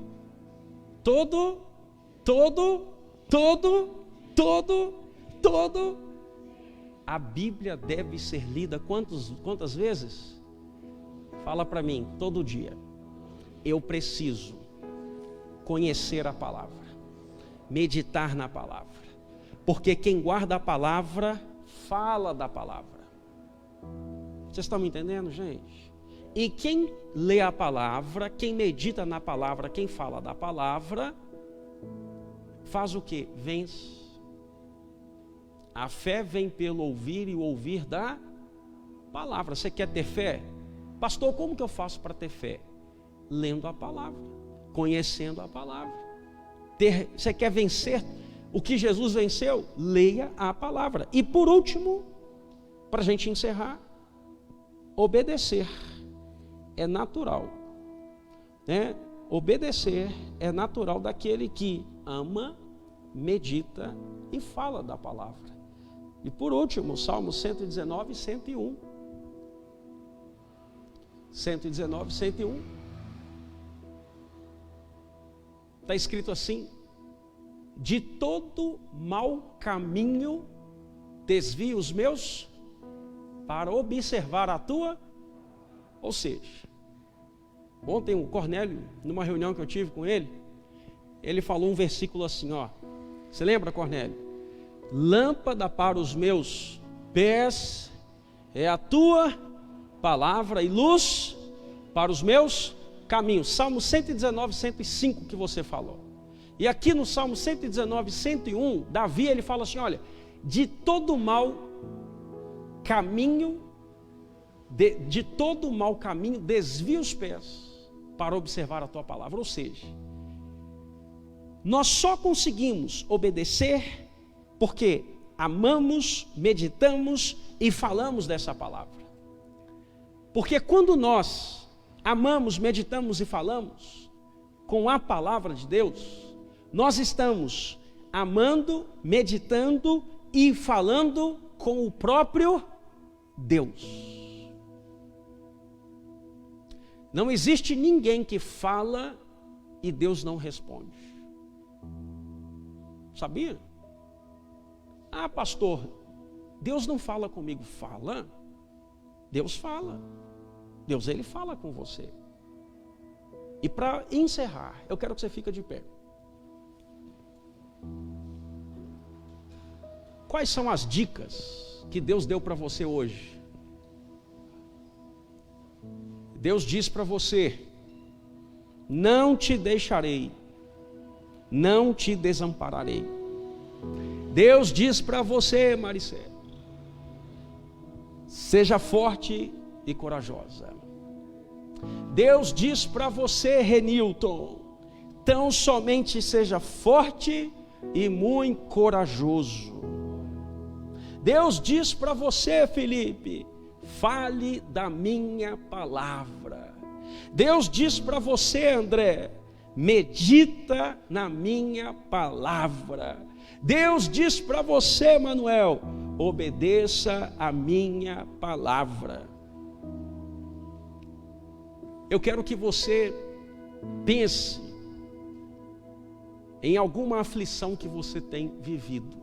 A Bíblia deve ser lida quantas vezes? Fala para mim, todo dia. Eu preciso conhecer a palavra, meditar na palavra, porque quem guarda a palavra, fala da palavra. Vocês estão me entendendo, gente? E quem lê a palavra, quem medita na palavra, quem fala da palavra, faz o quê? Vence. A fé vem pelo ouvir e o ouvir da palavra. Você quer ter fé? Pastor, como que eu faço para ter fé? Lendo a palavra, conhecendo a palavra. Você quer vencer o que Jesus venceu? Leia a palavra. E por último, para a gente encerrar, obedecer é natural, né? Obedecer é natural daquele que ama, medita e fala da palavra. E por último, Salmo 119, 101. 119, 101. Está escrito assim: de todo mau caminho desvio os meus para observar a tua. Ou seja, ontem o Cornélio, numa reunião que eu tive com ele falou um versículo assim, ó. Você lembra, Cornélio? Lâmpada para os meus pés é a tua palavra e luz para os meus caminhos. Salmo 119, 105 que você falou. E aqui no Salmo 119, 101, Davi ele fala assim, olha, de todo mau caminho, de todo mau caminho desvia os pés para observar a tua palavra. Ou seja, nós só conseguimos obedecer porque amamos, meditamos e falamos dessa palavra. Porque quando nós amamos, meditamos e falamos com a palavra de Deus, nós estamos amando, meditando e falando com o próprio Deus. Não existe ninguém que fala e Deus não responde. Sabia? Ah, pastor, Deus não fala comigo. Fala. Deus fala. Deus, ele fala com você. E para encerrar, eu quero que você fique de pé. Quais são as dicas que Deus deu para você hoje? Deus diz para você: não te deixarei, não te desampararei. Deus diz para você, Maricé, seja forte e corajosa. Deus diz para você, Renilton, tão somente seja forte e muito corajoso. Deus diz para você, Felipe, fale da minha palavra. Deus diz para você, André, medita na minha palavra. Deus diz para você, Manuel, obedeça a minha palavra. Eu quero que você pense em alguma aflição que você tem vivido.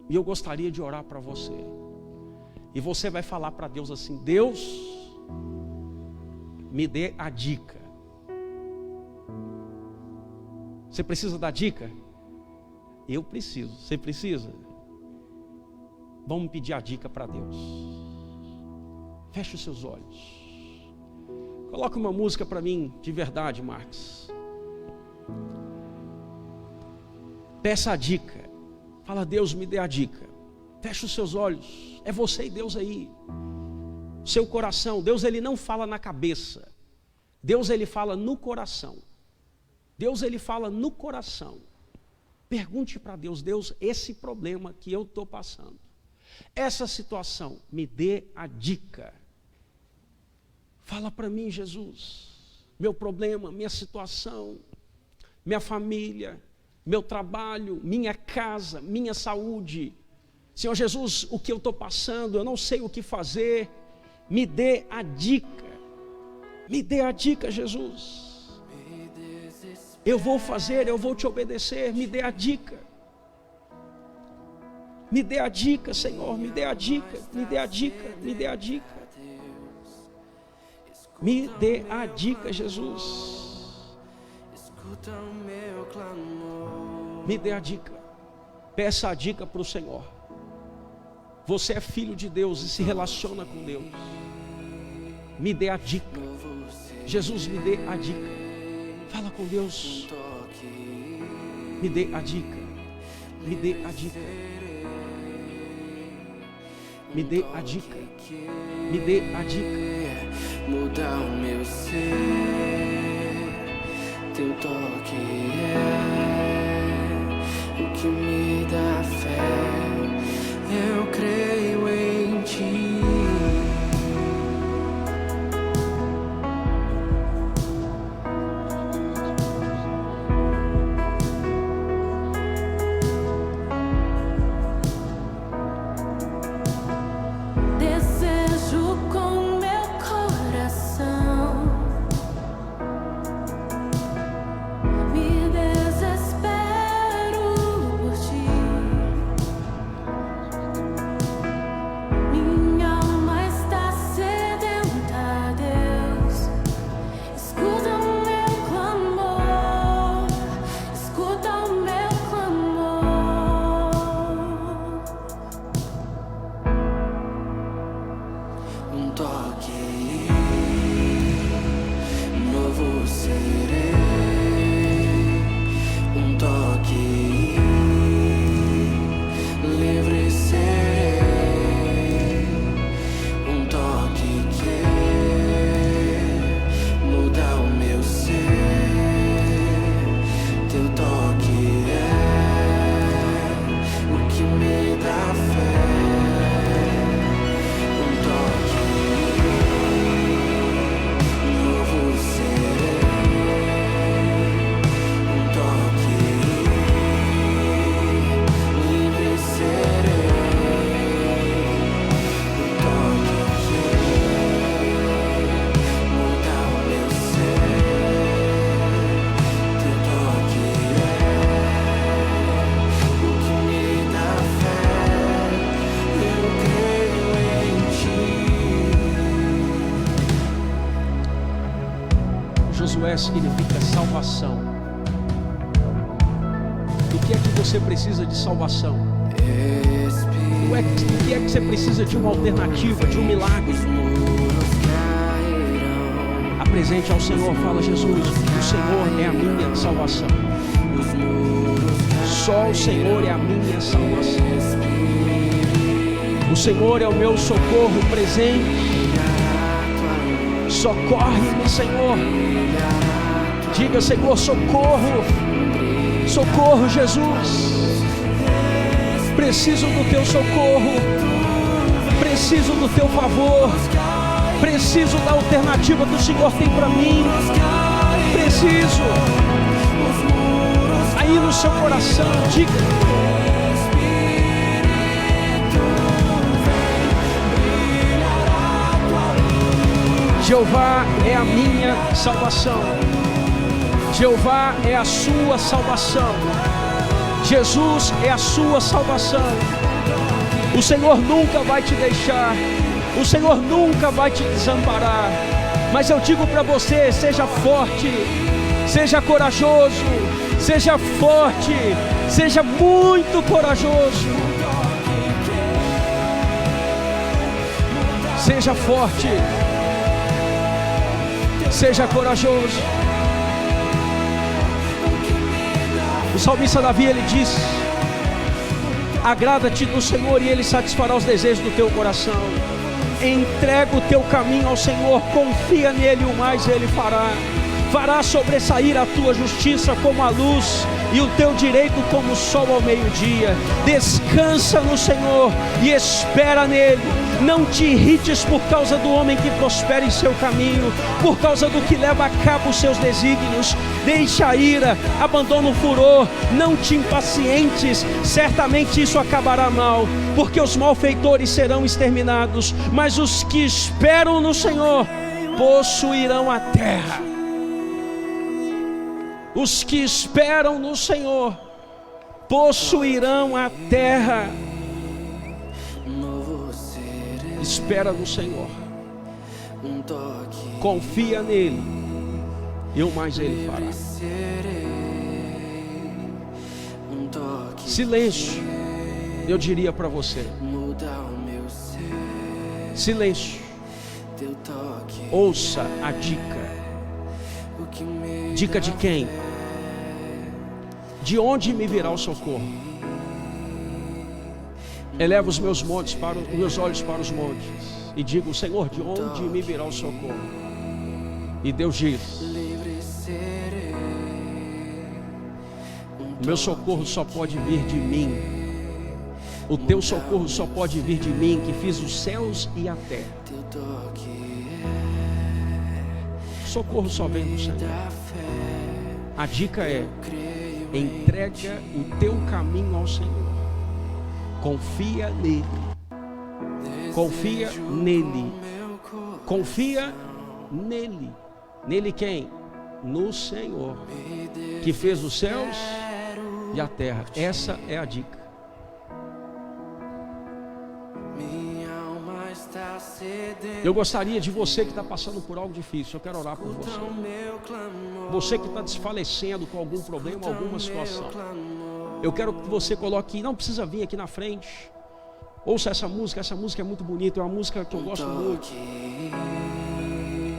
E eu gostaria de orar para você. E você vai falar para Deus assim: Deus, me dê a dica. Você precisa da dica? Eu preciso. Você precisa? Vamos pedir a dica para Deus. Feche os seus olhos. Coloca uma música para mim de verdade, Marcos. Peça a dica. Fala: Deus, me dê a dica. Feche os seus olhos. É você e Deus aí. Seu coração. Deus, ele não fala na cabeça. Deus, ele fala no coração. Deus, ele fala no coração. Pergunte para Deus: Deus, esse problema que eu estou passando, essa situação, me dê a dica. Fala para mim, Jesus, meu problema, minha situação, minha família, meu trabalho, minha casa, minha saúde. Senhor Jesus, o que eu estou passando, eu não sei o que fazer, me dê a dica. Me dê a dica, Jesus. Eu vou fazer, eu vou te obedecer, me dê a dica. Me dê a dica, Senhor, me dê a dica, me dê a dica, me dê a dica. Me dê a dica, Jesus. Me dê a dica. Peça a dica para o Senhor. Você é filho de Deus e se relaciona com Deus. Me dê a dica. Jesus, me dê a dica. Fala com Deus. Me dê a dica. Me dê a dica. Me dê a dica. Me dê a dica. Mudar o meu ser. Teu toque é o que me dá fé, eu creio em ti. Desejo com meu coração, me desespero por ti. Minha alma está sedenta, Deus. Escuta o meu clamor, escuta o meu clamor. Um toque novo serei, um toque livre serei, um toque que muda o meu ser, teu toque é o que me dá fé. Um toque novo serei, um toque livre serei, um toque que muda o meu ser, teu toque é o que me dá fé, eu creio em ti. Josué significa salvação. Do que é que você precisa de salvação? Do que é que você precisa de uma alternativa, de um milagre? Os muros cairão, Apresente ao Senhor, fala: Jesus, o Senhor é a minha salvação. os muros Só o Senhor é a minha salvação. O Senhor é o meu socorro presente. Socorre-me, Senhor. Diga: Senhor, socorro. Socorro, Jesus. Preciso do teu socorro. Preciso do teu favor. Preciso da alternativa que o Senhor tem para mim. Preciso. Aí no seu coração, diga: Jeová é a minha salvação. Jeová é a sua salvação. Jesus é a sua salvação. O Senhor nunca vai te deixar. O Senhor nunca vai te desamparar. Mas eu digo para você: seja forte, seja corajoso, seja forte, seja muito corajoso. Seja forte, seja corajoso. O salmista Davi, ele diz: agrada-te do Senhor e Ele satisfará os desejos do teu coração. Entrega o teu caminho ao Senhor, confia nele, o mais Ele fará. Fará sobressair a tua justiça como a luz e o teu direito como o sol ao meio-dia. Descansa no Senhor e espera nele. Não te irrites por causa do homem que prospera em seu caminho, por causa do que leva a cabo os seus desígnios. Deixa a ira, abandona o furor, não te impacientes, certamente isso acabará mal, porque os malfeitores serão exterminados, mas os que esperam no Senhor possuirão a terra. Os que esperam no Senhor possuirão a terra. Espera no Senhor, confia nele e o mais Ele fará. Silêncio, eu diria para você: silêncio. Ouça a dica. Dica de quem? De onde me virá o socorro? Eleva os meus olhos para os montes e digo: Senhor, de onde me virá o socorro? E Deus diz: O meu socorro só pode vir de mim. O teu socorro só pode vir de mim, que fiz os céus e a terra. Teu toque Socorro só vem do Senhor. da fé. A dica é: Creio entrega o teu caminho ao Senhor. Confia nele. Confia nele. meu coração. Confia nele. Nele quem? No Senhor, que fez os céus e a terra. Essa é a dica. Minha alma está sedenta. Eu gostaria de você que está passando por algo difícil. Eu quero orar por você. O meu clamor. Você que está desfalecendo com algum problema, alguma situação. Meu clamor. Eu quero que você coloque, não precisa vir aqui na frente. Ouça essa música é muito bonita, é uma música que eu gosto muito.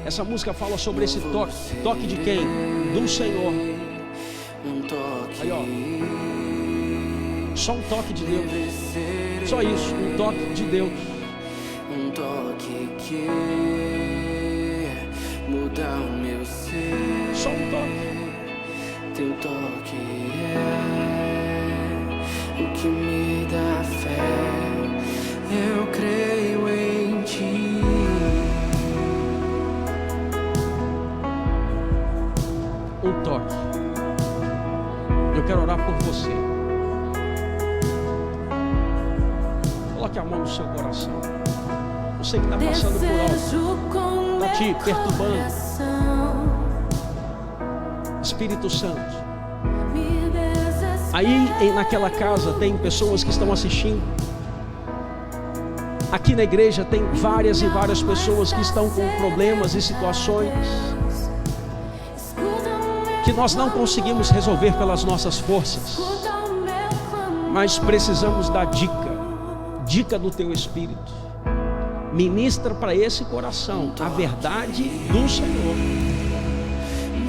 Essa música fala sobre esse toque. Toque de quem? Do Senhor. Um toque. Aí, ó. Só um toque de Deus. Só isso, um toque de Deus. Um toque que muda o meu ser. Só um toque. Teu toque é o que me dá fé. Eu creio em ti. Um toque. Eu quero orar por você. Coloque a mão no seu coração. Você que está passando por algo, Desejo com está te meu perturbando. coração, Espírito Santo. me desespero. Aí naquela casa tem pessoas que estão assistindo. Aqui na igreja tem várias e várias pessoas que estão com problemas e situações que nós não conseguimos resolver pelas nossas forças, mas precisamos da dica do teu Espírito. Ministra para esse coração a verdade do Senhor,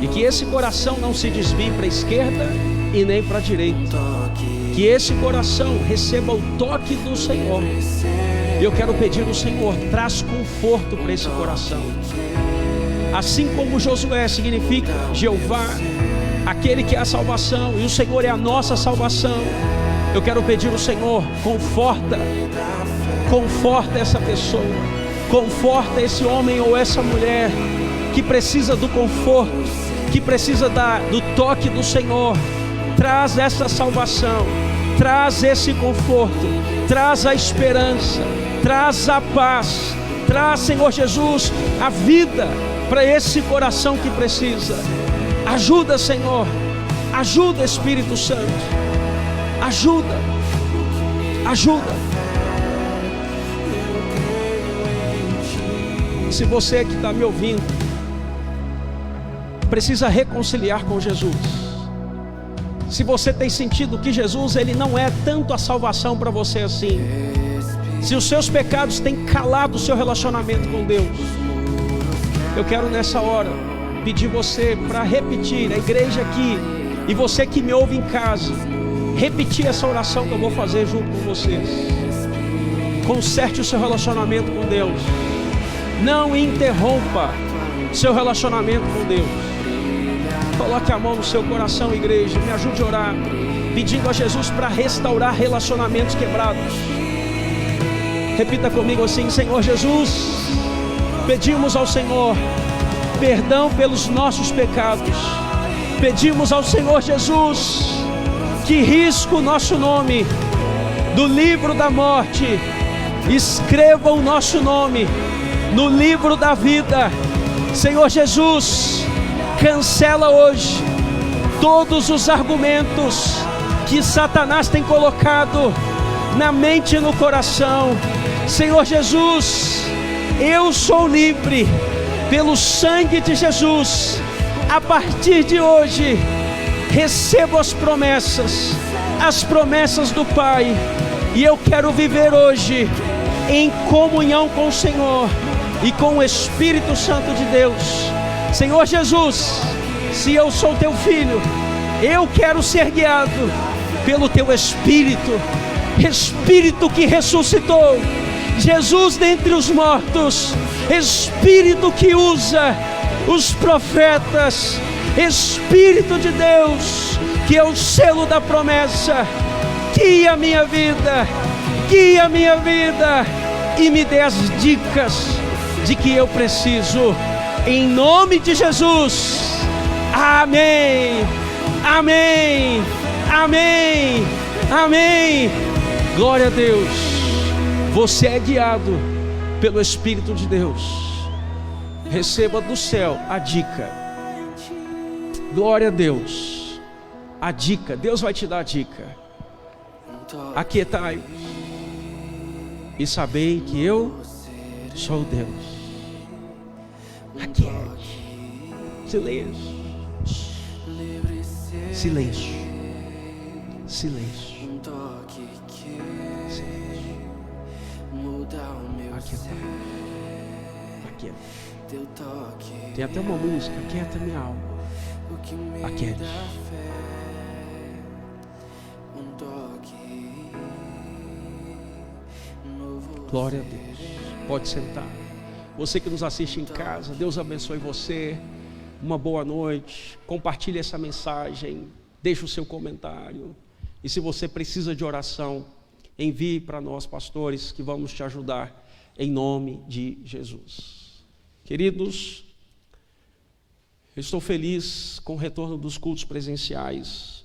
e que esse coração não se desvie para a esquerda e nem para a direita. Que esse coração receba o toque do Senhor. Eu quero pedir ao Senhor, traz conforto para esse coração. Assim como Josué significa Jeová, aquele que é a salvação, e o Senhor é a nossa salvação. Eu quero pedir ao Senhor, conforta essa pessoa, conforta esse homem ou essa mulher que precisa do conforto, que precisa do toque do Senhor. Traz essa salvação, traz esse conforto, traz a esperança, traz a paz, traz, Senhor Jesus, a vida para esse coração que precisa. Ajuda, Senhor, ajuda, Espírito Santo, ajuda. Se você que está me ouvindo precisa reconciliar com Jesus, se você tem sentido que Jesus ele não é tanto a salvação para você assim, se os seus pecados têm calado o seu relacionamento com Deus, eu quero nessa hora pedir você para repetir, a igreja aqui e você que me ouve em casa, repetir essa oração que eu vou fazer junto com vocês. Conserte o seu relacionamento com Deus. Não interrompa seu relacionamento com Deus. Coloque a mão no seu coração, igreja. Me ajude a orar, pedindo a Jesus para restaurar relacionamentos quebrados. Repita comigo assim: Senhor Jesus, pedimos ao Senhor perdão pelos nossos pecados. Pedimos ao Senhor Jesus que risque o nosso nome do livro da morte, escreva o nosso nome no livro da vida. Senhor Jesus, cancela hoje todos os argumentos que Satanás tem colocado na mente e no coração. Senhor Jesus, eu sou livre pelo sangue de Jesus. A partir de hoje, recebo as promessas do Pai, e eu quero viver hoje em comunhão com o Senhor e com o Espírito Santo de Deus. Senhor Jesus, se eu sou teu filho, eu quero ser guiado pelo teu Espírito, Espírito que ressuscitou Jesus dentre os mortos, Espírito que usa os profetas, Espírito de Deus, que é o selo da promessa. Guia a minha vida, guia a minha vida e me dê as dicas de que eu preciso, em nome de Jesus. Amém, amém, amém, amém. Glória a Deus. Você é guiado pelo Espírito de Deus. Receba do céu a dica. Glória a Deus. A dica, Deus vai te dar a dica. Aquietai e sabei que eu sou Deus. Aquiete. Silêncio. Silêncio. Silêncio. Aquieta. Tem até uma música, aquieta minha alma. Aquieta. Glória a Deus. Pode sentar. Você que nos assiste em casa, Deus abençoe você. Uma boa noite. Compartilhe essa mensagem. Deixe o seu comentário. E se você precisa de oração, envie para nós, pastores, que vamos te ajudar em nome de Jesus. Queridos, eu estou feliz com o retorno dos cultos presenciais,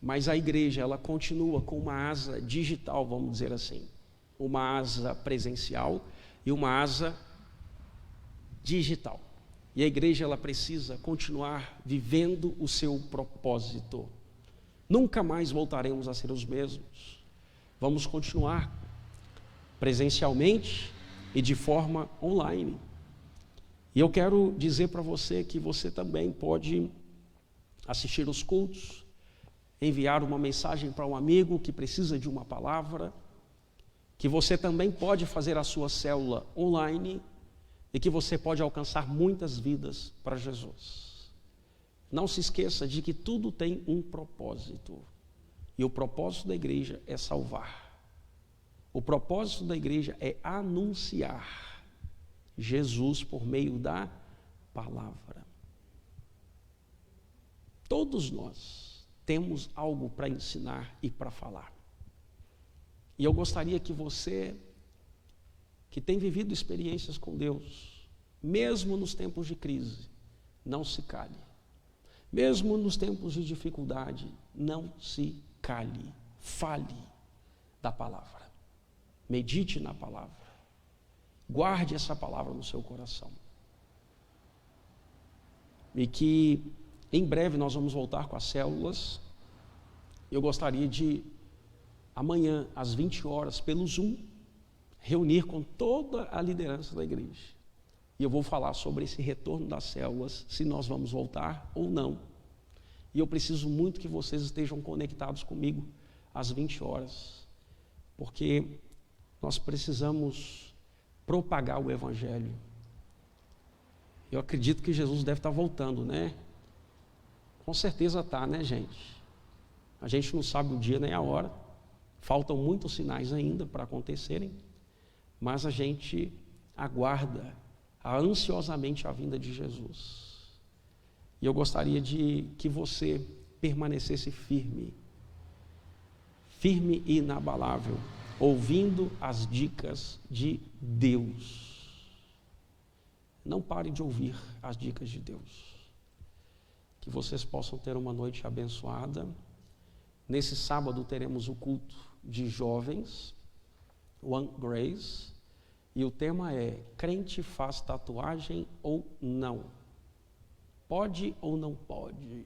mas a igreja, ela continua com uma asa digital, vamos dizer assim. Uma asa presencial e uma asa digital. E a igreja, ela precisa continuar vivendo o seu propósito. Nunca mais voltaremos a ser os mesmos. Vamos continuar presencialmente e de forma online. E eu quero dizer para você que você também pode assistir os cultos, enviar uma mensagem para um amigo que precisa de uma palavra, que você também pode fazer a sua célula online e que você pode alcançar muitas vidas para Jesus. Não se esqueça de que tudo tem um propósito. E o propósito da igreja é salvar. O propósito da igreja é anunciar Jesus por meio da palavra. Todos nós temos algo para ensinar e para falar. E eu gostaria que você, que tem vivido experiências com Deus, mesmo nos tempos de crise, não se cale. Mesmo nos tempos de dificuldade, não se cale. Fale da palavra. Medite na palavra. Guarde essa palavra no seu coração. E que em breve nós vamos voltar com as células. Eu gostaria de amanhã, às 20 horas, pelo Zoom, reunir com toda a liderança da igreja. E eu vou falar sobre esse retorno das células, se nós vamos voltar ou não. E eu preciso muito que vocês estejam conectados comigo às 20 horas. Porque nós precisamos propagar o Evangelho. Eu acredito que Jesus deve estar voltando, né? Com certeza está, né, gente? A gente não sabe o dia nem a hora. Faltam muitos sinais ainda para acontecerem. Mas a gente aguarda ansiosamente a vinda de Jesus. E eu gostaria de que você permanecesse firme. Firme e inabalável. Ouvindo as dicas de Deus. Não pare de ouvir as dicas de Deus. Que vocês possam ter uma noite abençoada. Nesse sábado teremos o culto de jovens, One Grace, e o tema é: crente faz tatuagem ou não? Pode ou não pode?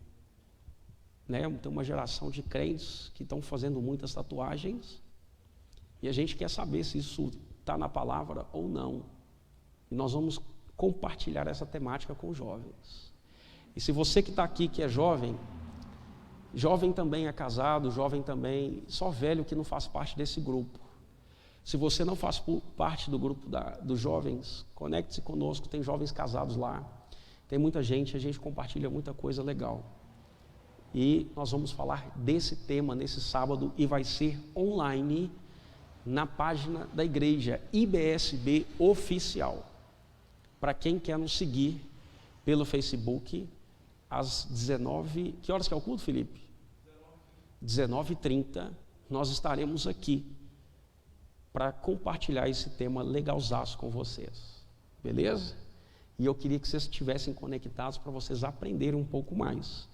Né? Tem uma geração de crentes que estão fazendo muitas tatuagens, e a gente quer saber se isso está na palavra ou não. E nós vamos compartilhar essa temática com os jovens. E se você que está aqui, que é jovem também é casado, jovem também, só velho que não faz parte desse grupo. Se você não faz parte do grupo dos jovens, conecte-se conosco, tem jovens casados lá, tem muita gente, a gente compartilha muita coisa legal. E nós vamos falar desse tema nesse sábado e vai ser online na página da igreja, IBSB Oficial. Para quem quer nos seguir pelo Facebook, às 19... Que horas que é o culto, Felipe? 19h30, nós estaremos aqui para compartilhar esse tema legalzaço com vocês, beleza? E eu queria que vocês estivessem conectados para vocês aprenderem um pouco mais.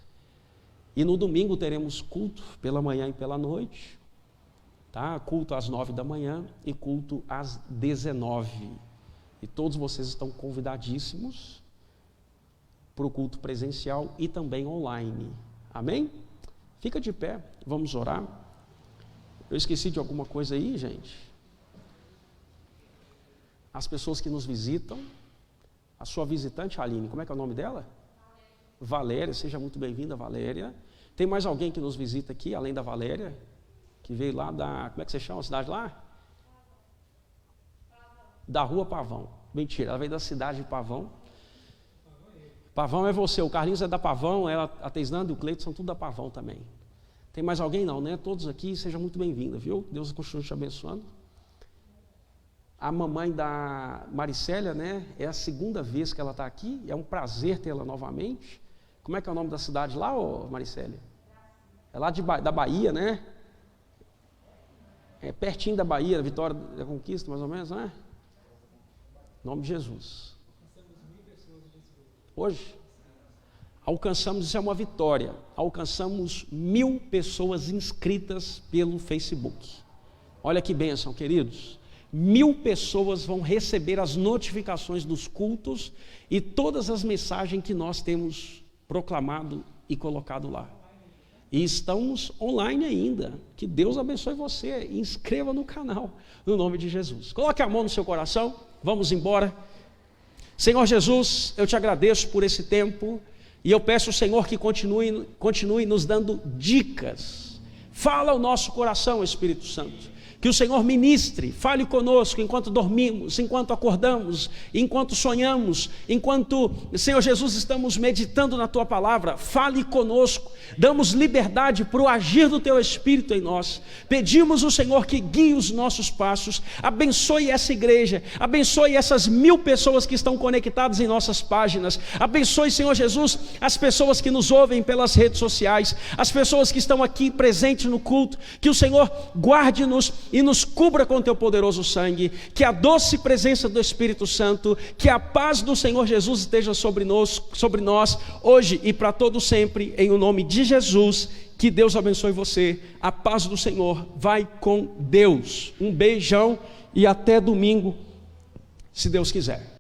E no domingo teremos culto pela manhã e pela noite, tá? Culto às 9 da manhã e culto às 19. E todos vocês estão convidadíssimos para o culto presencial e também online. Amém? Fica de pé, vamos orar. Eu esqueci de alguma coisa aí, gente? As pessoas que nos visitam, a sua visitante, Aline, como é que é o nome dela? Valéria, seja muito bem-vinda, Valéria. Tem mais alguém que nos visita aqui, além da Valéria? Que veio lá da, como é que você chama a cidade lá? Da Rua Pavão. Mentira, ela veio da cidade de Pavão. Pavão é você, o Carlinhos é da Pavão, ela, a Teisnanda e o Cleito são tudo da Pavão também. Tem mais alguém? Não, né? Todos aqui, seja muito bem-vinda, viu? Deus continue te abençoando. A mamãe da Maricélia, né? É a segunda vez que ela está aqui, é um prazer tê-la novamente. Como é que é o nome da cidade lá, ô Maricélia? É lá da Bahia, né? É pertinho da Bahia, Vitória da Conquista, mais ou menos, não é? Em nome de Jesus. Hoje, alcançamos, isso é uma vitória, alcançamos 1000 pessoas inscritas pelo Facebook. Olha que bênção, queridos. 1000 pessoas vão receber as notificações dos cultos e todas as mensagens que nós temos proclamado e colocado lá. E estamos online ainda. Que Deus abençoe você. Inscreva no canal, no nome de Jesus. Coloque a mão no seu coração. Vamos embora. Senhor Jesus, eu te agradeço por esse tempo. E eu peço ao Senhor que continue nos dando dicas. Fala ao nosso coração, Espírito Santo. Que o Senhor ministre, fale conosco enquanto dormimos, enquanto acordamos, enquanto sonhamos, enquanto, Senhor Jesus, estamos meditando na Tua palavra. Fale conosco, damos liberdade para o agir do Teu Espírito em nós. Pedimos ao Senhor que guie os nossos passos, abençoe essa igreja, abençoe essas 1000 pessoas que estão conectadas em nossas páginas, abençoe, Senhor Jesus, as pessoas que nos ouvem pelas redes sociais, as pessoas que estão aqui presentes no culto. Que o Senhor guarde-nos e nos cubra com Teu poderoso sangue, que a doce presença do Espírito Santo, que a paz do Senhor Jesus esteja sobre nós, hoje e para todo sempre, em o nome de Jesus. Que Deus abençoe você, a paz do Senhor vai com Deus. Um beijão e até domingo, se Deus quiser.